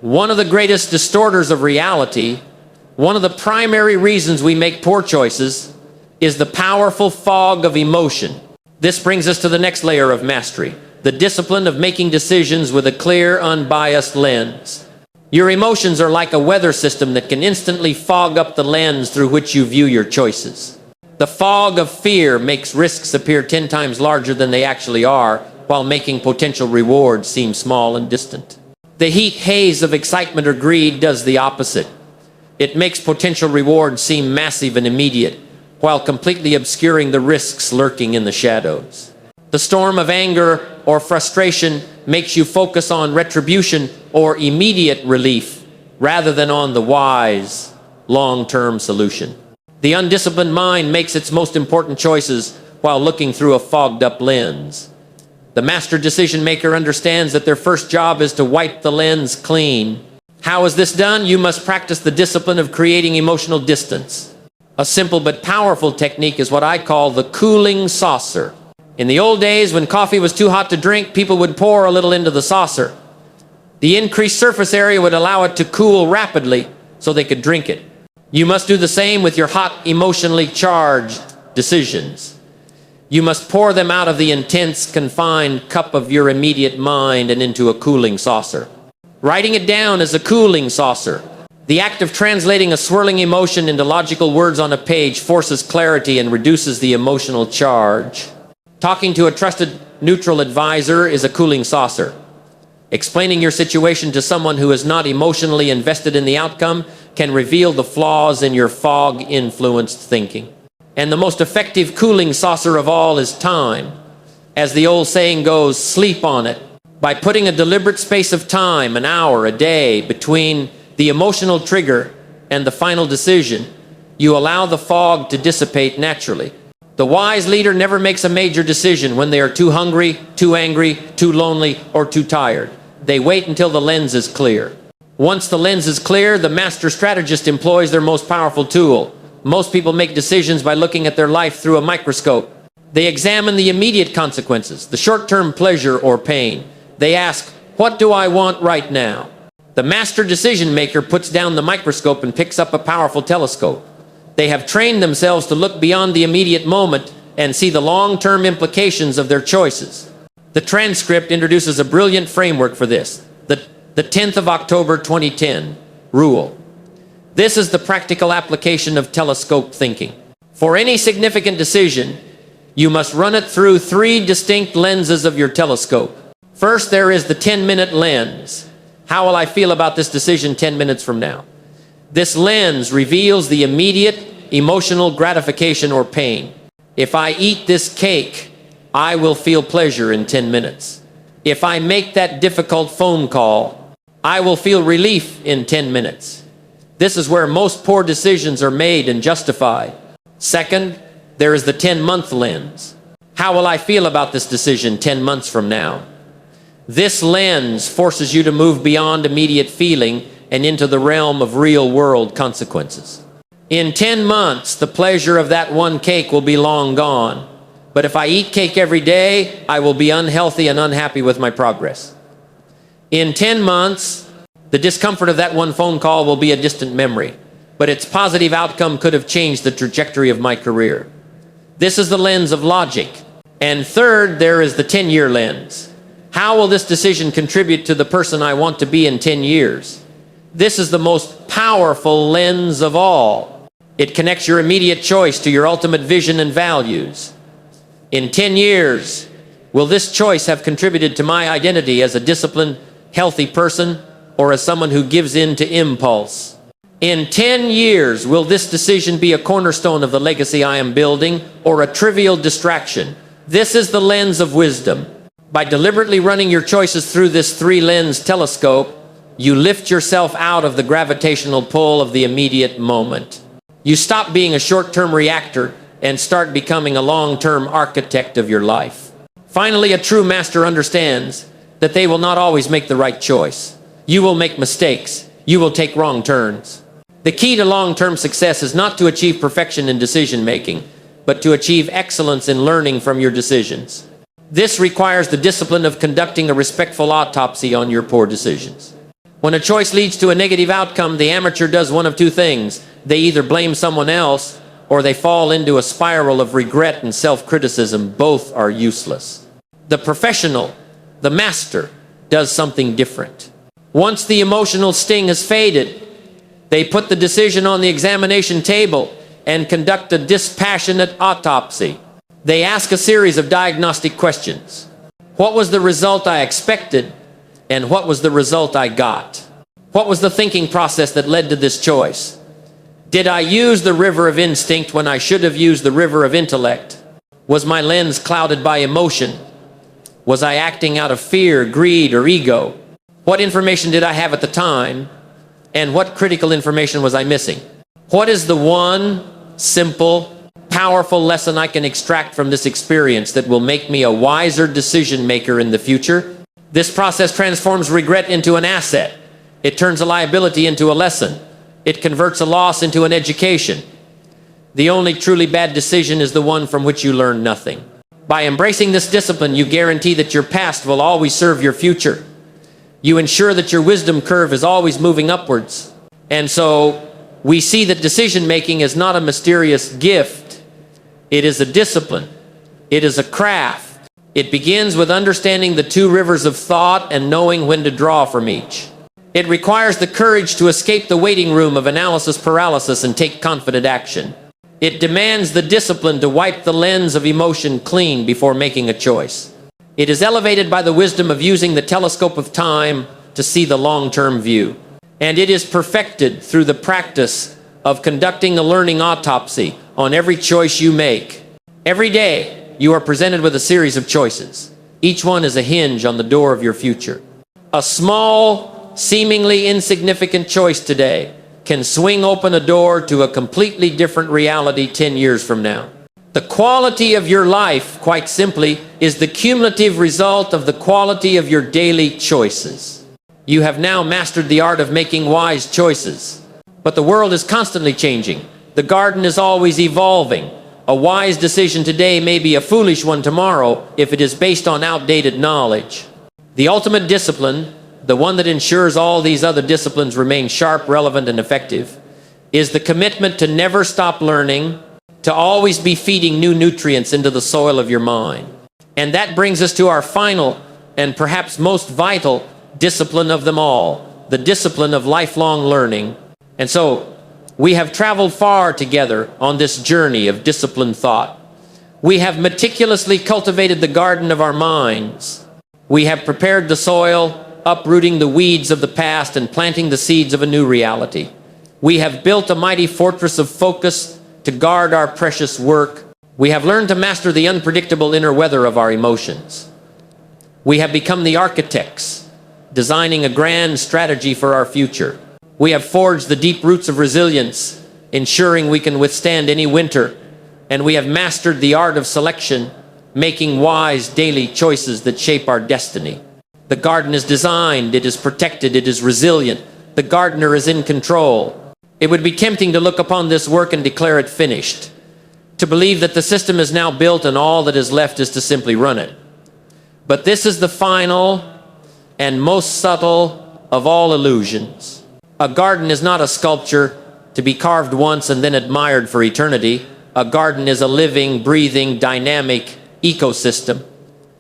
one of the greatest distorters of reality, one of the primary reasons we make poor choices, is the powerful fog of emotion. This brings us to the next layer of mastery, the discipline of making decisions with a clear, unbiased lens. Your emotions are like a weather system that can instantly fog up the lens through which you view your choices. The fog of fear makes risks appear 10 times larger than they actually are, while making potential rewards seem small and distant. The heat haze of excitement or greed does the opposite. It makes potential rewards seem massive and immediate, while completely obscuring the risks lurking in the shadows. The storm of anger or frustration makes you focus on retribution or immediate relief, rather than on the wise, long-term solution. The undisciplined mind makes its most important choices while looking through a fogged-up lens. The master decision maker understands that their first job is to wipe the lens clean. How is this done? You must practice the discipline of creating emotional distance. A simple but powerful technique is what I call the cooling saucer. In the old days, when coffee was too hot to drink, people would pour a little into the saucer. The increased surface area would allow it to cool rapidly so they could drink it. You must do the same with your hot, emotionally charged decisions. You must pour them out of the intense, confined cup of your immediate mind and into a cooling saucer. Writing it down is a cooling saucer. The act of translating a swirling emotion into logical words on a page forces clarity and reduces the emotional charge. Talking to a trusted neutral advisor is a cooling saucer. Explaining your situation to someone who is not emotionally invested in the outcome can reveal the flaws in your fog-influenced thinking. And the most effective cooling saucer of all is time. As the old saying goes, sleep on it. By putting a deliberate space of time, an hour, a day, between the emotional trigger and the final decision, you allow the fog to dissipate naturally. The wise leader never makes a major decision when they are too hungry, too angry, too lonely, or too tired. They wait until the lens is clear. Once the lens is clear, the master strategist employs their most powerful tool. Most people make decisions by looking at their life through a microscope. They examine the immediate consequences, the short-term pleasure or pain. They ask, what do I want right now? The master decision maker puts down the microscope and picks up a powerful telescope. They have trained themselves to look beyond the immediate moment and see the long-term implications of their choices. The transcript introduces a brilliant framework for this. The 10th of October 2010 rule. This is the practical application of telescope thinking. For any significant decision, you must run it through 3 distinct lenses of your telescope. First, there is the 10-minute lens. How will I feel about this decision 10 minutes from now? This lens reveals the immediate emotional gratification or pain. If I eat this cake, I will feel pleasure in 10 minutes. If I make that difficult phone call, I will feel relief in 10 minutes. This is where most poor decisions are made and justified. Second, there is the 10-month lens. How will I feel about this decision 10 months from now? This lens forces you to move beyond immediate feeling and into the realm of real-world consequences. In 10 months, the pleasure of that one cake will be long gone. But if I eat cake every day, I will be unhealthy and unhappy with my progress. In 10 months, the discomfort of that one phone call will be a distant memory, but its positive outcome could have changed the trajectory of my career. This is the lens of logic. And third, there is the 10-year lens. How will this decision contribute to the person I want to be in 10 years? This is the most powerful lens of all. It connects your immediate choice to your ultimate vision and values. In 10 years, will this choice have contributed to my identity as a disciplined, healthy person, or as someone who gives in to impulse? In 10 years, will this decision be a cornerstone of the legacy I am building, or a trivial distraction? This is the lens of wisdom. By deliberately running your choices through this 3-lens telescope, you lift yourself out of the gravitational pull of the immediate moment. You stop being a short-term reactor and start becoming a long-term architect of your life. Finally, a true master understands that they will not always make the right choice. You will make mistakes. You will take wrong turns. The key to long-term success is not to achieve perfection in decision-making, but to achieve excellence in learning from your decisions. This requires the discipline of conducting a respectful autopsy on your poor decisions. When a choice leads to a negative outcome, the amateur does one of two things. They either blame someone else, or they fall into a spiral of regret and self-criticism. Both are useless. The professional, the master, does something different. Once the emotional sting has faded, they put the decision on the examination table and conduct a dispassionate autopsy. They ask a series of diagnostic questions. What was the result I expected, and what was the result I got? What was the thinking process that led to this choice? Did I use the river of instinct when I should have used the river of intellect? Was my lens clouded by emotion? Was I acting out of fear, greed, or ego? What information did I have at the time? And what critical information was I missing? What is the one simple, powerful lesson I can extract from this experience that will make me a wiser decision maker in the future? This process transforms regret into an asset. It turns a liability into a lesson. It converts a loss into an education. The only truly bad decision is the one from which you learn nothing. By embracing this discipline, you guarantee that your past will always serve your future. You ensure that your wisdom curve is always moving upwards. And so we see that decision-making is not a mysterious gift. It is a discipline. It is a craft. It begins with understanding the two rivers of thought and knowing when to draw from each. It requires the courage to escape the waiting room of analysis paralysis and take confident action. It demands the discipline to wipe the lens of emotion clean before making a choice. It is elevated by the wisdom of using the telescope of time to see the long-term view. And it is perfected through the practice of conducting a learning autopsy on every choice you make. Every day, you are presented with a series of choices. Each one is a hinge on the door of your future. A small, seemingly insignificant choice today can swing open a door to a completely different reality 10 years from now. The quality of your life, quite simply, is the cumulative result of the quality of your daily choices. You have now mastered the art of making wise choices. But the world is constantly changing. The garden is always evolving. A wise decision today may be a foolish one tomorrow if it is based on outdated knowledge. The ultimate discipline, the one that ensures all these other disciplines remain sharp, relevant, and effective, is the commitment to never stop learning, to always be feeding new nutrients into the soil of your mind. And that brings us to our final and perhaps most vital discipline of them all, the discipline of lifelong learning. And so we have traveled far together on this journey of disciplined thought. We have meticulously cultivated the garden of our minds. We have prepared the soil, uprooting the weeds of the past and planting the seeds of a new reality. We have built a mighty fortress of focus to guard our precious work. We have learned to master the unpredictable inner weather of our emotions. We have become the architects, designing a grand strategy for our future. We have forged the deep roots of resilience, ensuring we can withstand any winter. And we have mastered the art of selection, making wise daily choices that shape our destiny. The garden is designed, it is protected, it is resilient. The gardener is in control. It would be tempting to look upon this work and declare it finished, to believe that the system is now built and all that is left is to simply run it. But this is the final and most subtle of all illusions. A garden is not a sculpture to be carved once and then admired for eternity. A garden is a living, breathing, dynamic ecosystem.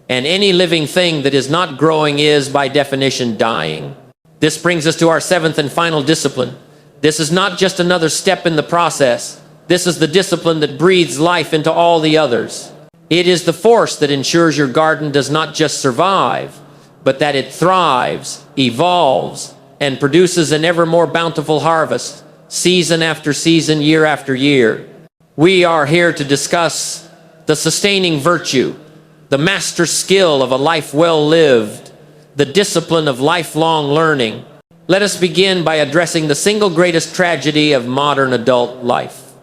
And any living thing that is not growing is, by definition, dying. This brings us to our seventh and final discipline. This is not just another step in the process. This is the discipline that breathes life into all the others. It is the force that ensures your garden does not just survive, but that it thrives, evolves, and produces an ever more bountiful harvest, season after season, year after year. We are here to discuss the sustaining virtue, the master skill of a life well lived, the discipline of lifelong learning. Let us begin by addressing the single greatest tragedy of modern adult life.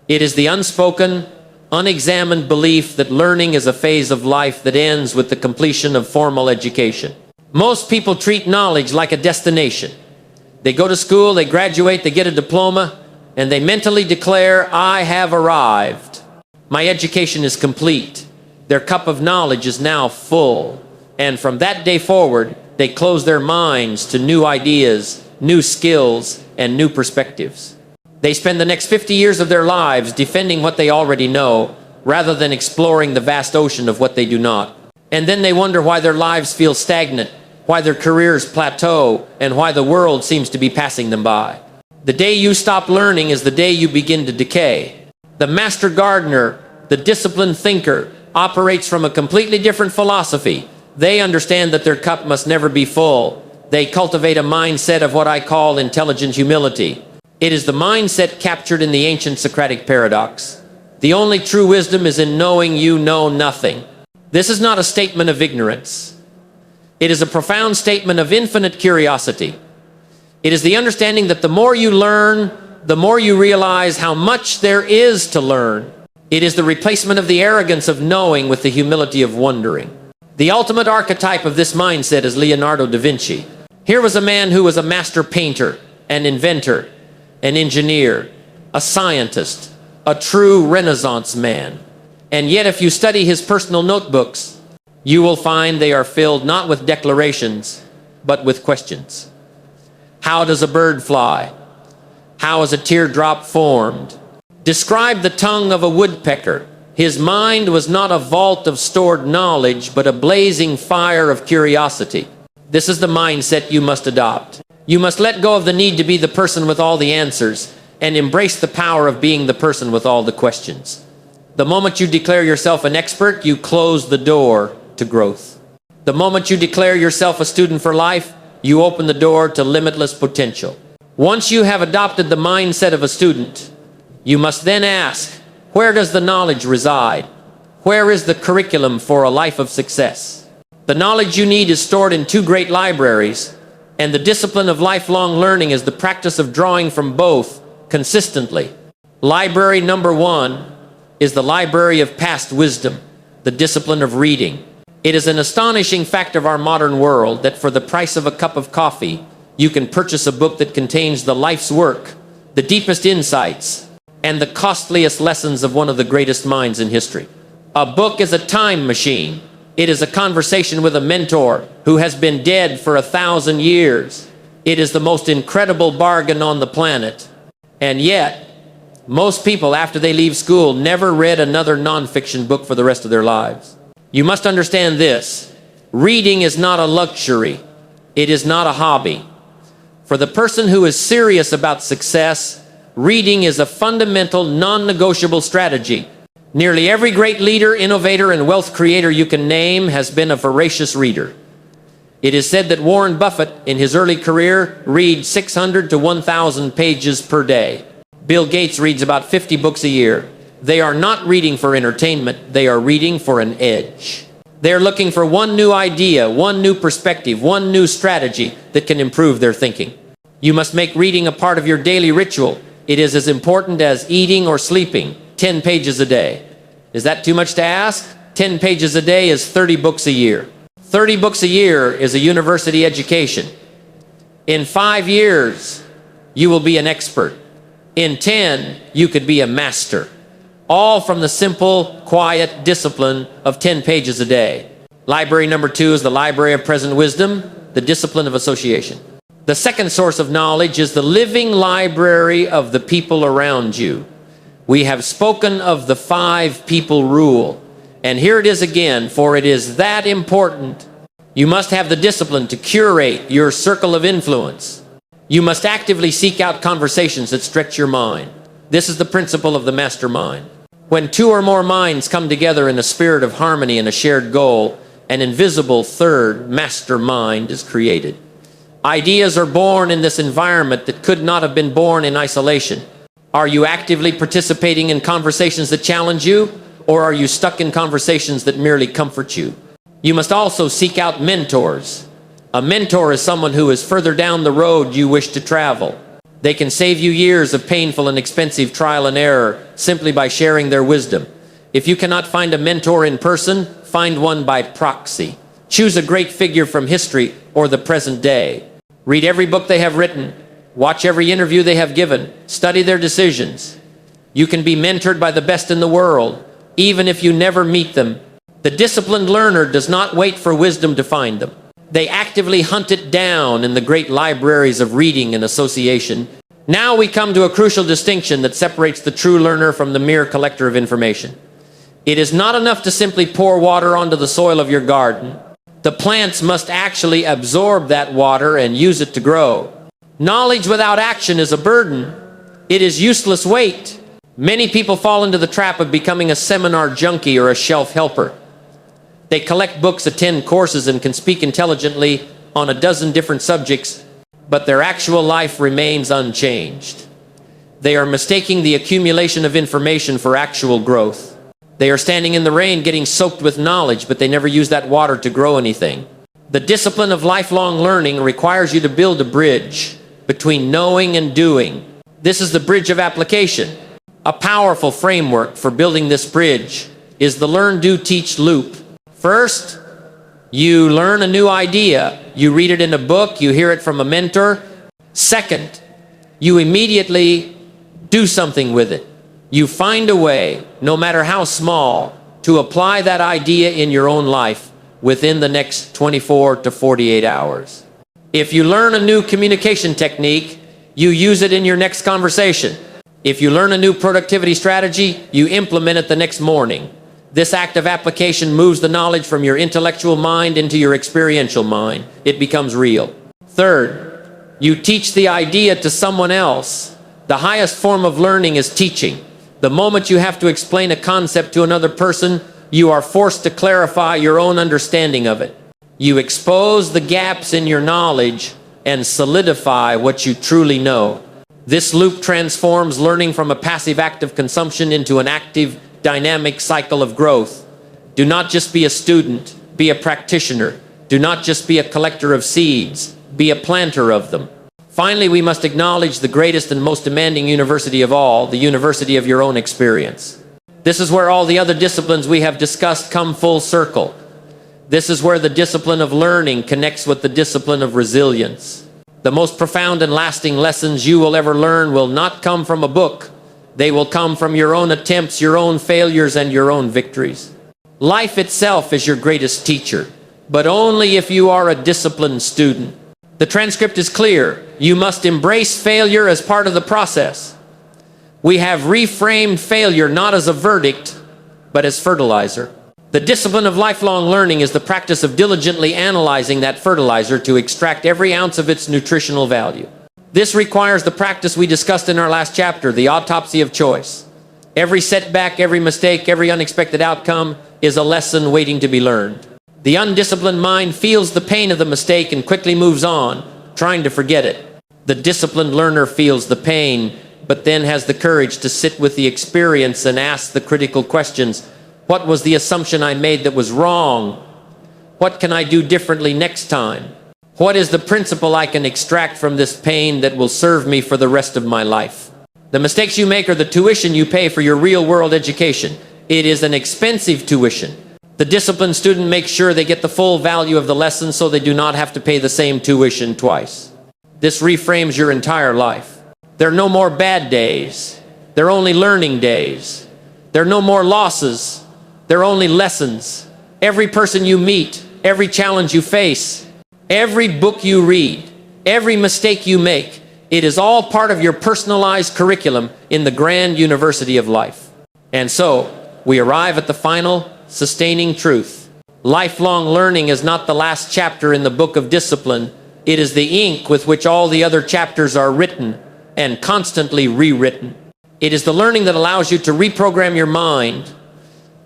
It is the unspoken, unexamined belief that learning is a phase of life that ends with the completion of formal education. Most people treat knowledge like a destination. They go to school, they graduate, they get a diploma, and they mentally declare, I have arrived. My education is complete. Their cup of knowledge is now full. And from that day forward, they close their minds to new ideas, new skills, and new perspectives. They spend the next 50 years of their lives defending what they already know, rather than exploring the vast ocean of what they do not. And then they wonder why their lives feel stagnant, why their careers plateau, and why the world seems to be passing them by. The day you stop learning is the day you begin to decay. The master gardener, the disciplined thinker, operates from a completely different philosophy. They understand that their cup must never be full. They cultivate a mindset of what I call intelligent humility. It is the mindset captured in the ancient Socratic paradox. The only true wisdom is in knowing you know nothing. This is not a statement of ignorance. It is a profound statement of infinite curiosity. It is the understanding that the more you learn, the more you realize how much there is to learn. It is the replacement of the arrogance of knowing with the humility of wondering. The ultimate archetype of this mindset is Leonardo da Vinci. Here was a man who was a master painter, an inventor, an engineer, a scientist, a true Renaissance man. And yet if you study his personal notebooks, you will find they are filled not with declarations, but with questions. How does a bird fly? How is a teardrop formed? Describe the tongue of a woodpecker. His mind was not a vault of stored knowledge, but a blazing fire of curiosity. This is the mindset you must adopt. You must let go of the need to be the person with all the answers and embrace the power of being the person with all the questions. The moment you declare yourself an expert, you close the door to growth. The moment you declare yourself a student for life, you open the door to limitless potential. Once you have adopted the mindset of a student, you must then ask, where does the knowledge reside? Where is the curriculum for a life of success? The knowledge you need is stored in two great libraries, and the discipline of lifelong learning is the practice of drawing from both consistently. Library number one is the library of past wisdom, the discipline of reading. It is an astonishing fact of our modern world that for the price of a cup of coffee, you can purchase a book that contains the life's work, the deepest insights, and the costliest lessons of one of the greatest minds in history. A book is a time machine. It is a conversation with a mentor who has been dead for 1,000 years. It is the most incredible bargain on the planet. And yet, most people after they leave school never read another nonfiction book for the rest of their lives. You must understand this. Reading is not a luxury. It is not a hobby. For the person who is serious about success, reading is a fundamental, non-negotiable strategy. Nearly every great leader, innovator, and wealth creator you can name has been a voracious reader. It is said that Warren Buffett, in his early career, reads 600 to 1,000 pages per day. Bill Gates reads about 50 books a year. They are not reading for entertainment, they are reading for an edge. They are looking for one new idea, one new perspective, one new strategy that can improve their thinking. You must make reading a part of your daily ritual. It is as important as eating or sleeping. 10 pages a day. Is that too much to ask? 10 pages a day is 30 books a year. 30 books a year is a university education. In 5 years, you will be an expert. In 10, you could be a master. All from the simple, quiet discipline of 10 pages a day. Library number 2 is the library of present wisdom, the discipline of association. The second source of knowledge is the living library of the people around you. We have spoken of the 5 people rule. And here it is again, for it is that important. You must have the discipline to curate your circle of influence. You must actively seek out conversations that stretch your mind. This is the principle of the mastermind. When 2 or more minds come together in a spirit of harmony and a shared goal, an invisible third mastermind is created. Ideas are born in this environment that could not have been born in isolation. Are you actively participating in conversations that challenge you, or are you stuck in conversations that merely comfort you? You must also seek out mentors. A mentor is someone who is further down the road you wish to travel. They can save you years of painful and expensive trial and error simply by sharing their wisdom. If you cannot find a mentor in person, find one by proxy. Choose a great figure from history or the present day. Read every book they have written. Watch every interview they have given. Study their decisions. You can be mentored by the best in the world, even if you never meet them. The disciplined learner does not wait for wisdom to find them. They actively hunt it down in the great libraries of reading and association. Now we come to a crucial distinction that separates the true learner from the mere collector of information. It is not enough to simply pour water onto the soil of your garden. The plants must actually absorb that water and use it to grow. Knowledge without action is a burden. It is useless weight. Many people fall into the trap of becoming a seminar junkie or a shelf helper. They collect books, attend courses, and can speak intelligently on a dozen different subjects, but their actual life remains unchanged. They are mistaking the accumulation of information for actual growth. They are standing in the rain getting soaked with knowledge, but they never use that water to grow anything. The discipline of lifelong learning requires you to build a bridge between knowing and doing. This is the bridge of application. A powerful framework for building this bridge is the learn, do, teach loop. First, you learn a new idea. You read it in a book, you hear it from a mentor. Second, you immediately do something with it. You find a way, no matter how small, to apply that idea in your own life within the next 24 to 48 hours. If you learn a new communication technique, you use it in your next conversation. If you learn a new productivity strategy, you implement it the next morning. This act of application moves the knowledge from your intellectual mind into your experiential mind. It becomes real. Third, you teach the idea to someone else. The highest form of learning is teaching. The moment you have to explain a concept to another person, you are forced to clarify your own understanding of it. You expose the gaps in your knowledge and solidify what you truly know. This loop transforms learning from a passive act of consumption into an active, dynamic cycle of growth. Do not just be a student, be a practitioner. Do not just be a collector of seeds, be a planter of them. Finally, we must acknowledge the greatest and most demanding university of all, the university of your own experience. This is where all the other disciplines we have discussed come full circle. This is where the discipline of learning connects with the discipline of resilience. The most profound and lasting lessons you will ever learn will not come from a book. They will come from your own attempts, your own failures, and your own victories. Life itself is your greatest teacher, but only if you are a disciplined student. The transcript is clear. You must embrace failure as part of the process. We have reframed failure not as a verdict, but as fertilizer. The discipline of lifelong learning is the practice of diligently analyzing that fertilizer to extract every ounce of its nutritional value. This requires the practice we discussed in our last chapter, the autopsy of choice. Every setback, every mistake, every unexpected outcome is a lesson waiting to be learned. The undisciplined mind feels the pain of the mistake and quickly moves on, trying to forget it. The disciplined learner feels the pain, but then has the courage to sit with the experience and ask the critical questions. What was the assumption I made that was wrong? What can I do differently next time? What is the principle I can extract from this pain that will serve me for the rest of my life? The mistakes you make are the tuition you pay for your real-world education. It is an expensive tuition. The disciplined student makes sure they get the full value of the lesson so they do not have to pay the same tuition twice. This reframes your entire life. There are no more bad days. There are only learning days. There are no more losses. There are only lessons. Every person you meet, every challenge you face, every book you read, every mistake you make, it is all part of your personalized curriculum in the grand university of life. And so, we arrive at the final, sustaining truth. Lifelong learning is not the last chapter in the book of discipline. It is the ink with which all the other chapters are written and constantly rewritten. It is the learning that allows you to reprogram your mind,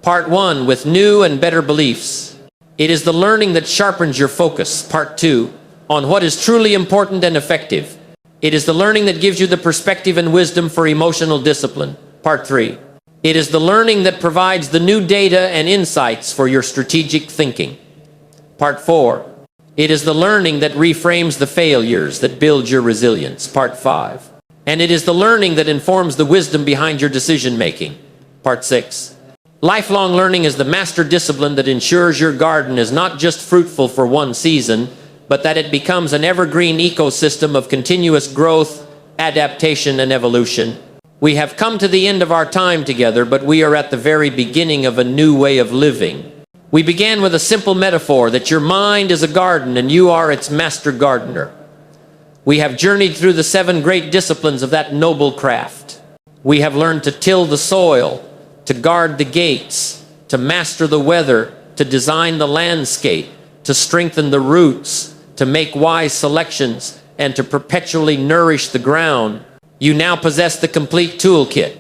part one, with new and better beliefs. It is the learning that sharpens your focus, part two, on what is truly important and effective. It is the learning that gives you the perspective and wisdom for emotional discipline, part three. It is the learning that provides the new data and insights for your strategic thinking, part four. It is the learning that reframes the failures that build your resilience, part five. And it is the learning that informs the wisdom behind your decision-making, part six. Lifelong learning is the master discipline that ensures your garden is not just fruitful for one season, but that it becomes an evergreen ecosystem of continuous growth, adaptation, and evolution. We have come to the end of our time together, but we are at the very beginning of a new way of living. We began with a simple metaphor that your mind is a garden and you are its master gardener. We have journeyed through the 7 great disciplines of that noble craft. We have learned to till the soil, to guard the gates, to master the weather, to design the landscape, to strengthen the roots, to make wise selections, and to perpetually nourish the ground. You now possess the complete toolkit.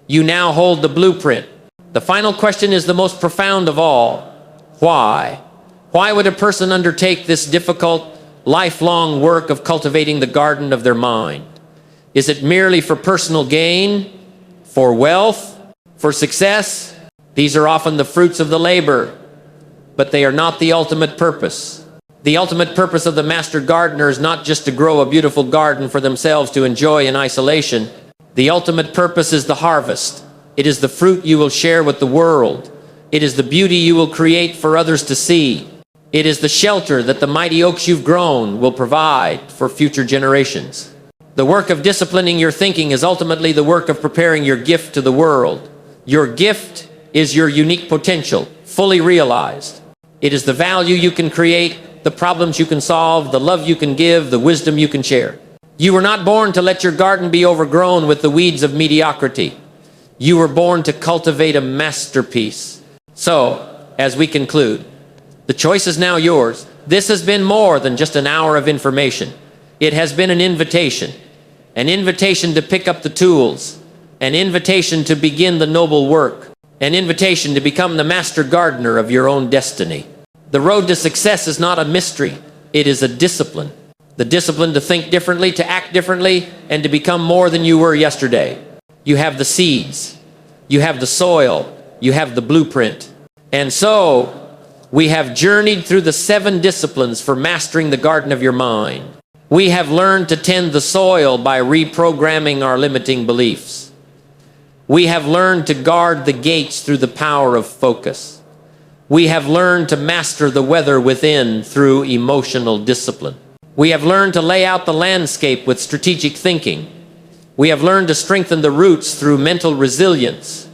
You now hold the blueprint. The final question is the most profound of all. Why? Why would a person undertake this difficult, lifelong work of cultivating the garden of their mind? Is it merely for personal gain, for wealth, for success? These are often the fruits of the labor, but they are not the ultimate purpose. The ultimate purpose of the master gardener is not just to grow a beautiful garden for themselves to enjoy in isolation. The ultimate purpose is the harvest. It is the fruit you will share with the world. It is the beauty you will create for others to see. It is the shelter that the mighty oaks you've grown will provide for future generations. The work of disciplining your thinking is ultimately the work of preparing your gift to the world. Your gift is your unique potential, fully realized. It is the value you can create, the problems you can solve, the love you can give, the wisdom you can share. You were not born to let your garden be overgrown with the weeds of mediocrity. You were born to cultivate a masterpiece. So, as we conclude, the choice is now yours. This has been more than just an hour of information. It has been an invitation to pick up the tools, an invitation to begin the noble work, an invitation to become the master gardener of your own destiny. The road to success is not a mystery. It is a discipline. The discipline to think differently, to act differently, and to become more than you were yesterday. You have the seeds, you have the soil, you have the blueprint. And so, we have journeyed through the 7 disciplines for mastering the garden of your mind. We have learned to tend the soil by reprogramming our limiting beliefs. We have learned to guard the gates through the power of focus. We have learned to master the weather within through emotional discipline. We have learned to lay out the landscape with strategic thinking. We have learned to strengthen the roots through mental resilience.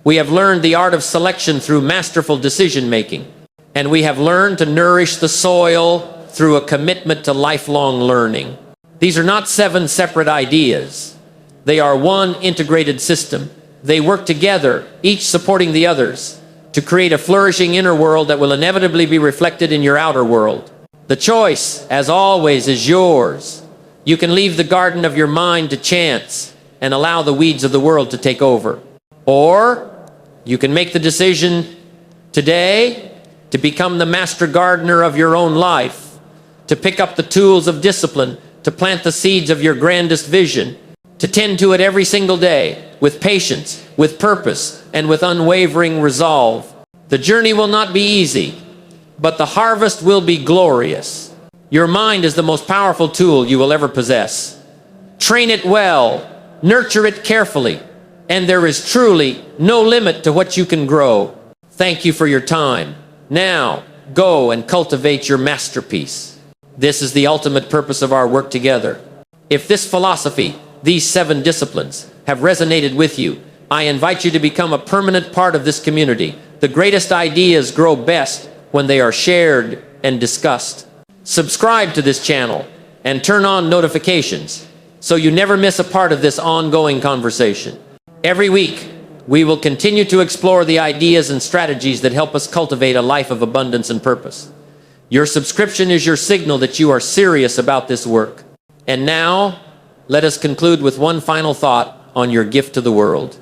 We have learned the art of selection through masterful decision-making. And we have learned to nourish the soil through a commitment to lifelong learning. These are not 7 separate ideas. They are one integrated system. They work together, each supporting the others, to create a flourishing inner world that will inevitably be reflected in your outer world. The choice, as always, is yours. You can leave the garden of your mind to chance and allow the weeds of the world to take over. Or you can make the decision today to become the master gardener of your own life, to pick up the tools of discipline, to plant the seeds of your grandest vision, to tend to it every single day with patience, with purpose, and with unwavering resolve. The journey will not be easy, but the harvest will be glorious. Your mind is the most powerful tool you will ever possess. Train it well, nurture it carefully, and there is truly no limit to what you can grow. Thank you for your time. Now, go and cultivate your masterpiece. This is the ultimate purpose of our work together. If this philosophy, these 7 disciplines, have resonated with you, I invite you to become a permanent part of this community. The greatest ideas grow best when they are shared and discussed. Subscribe to this channel and turn on notifications so you never miss a part of this ongoing conversation. Every week, we will continue to explore the ideas and strategies that help us cultivate a life of abundance and purpose. Your subscription is your signal that you are serious about this work. And now, let us conclude with one final thought on your gift to the world.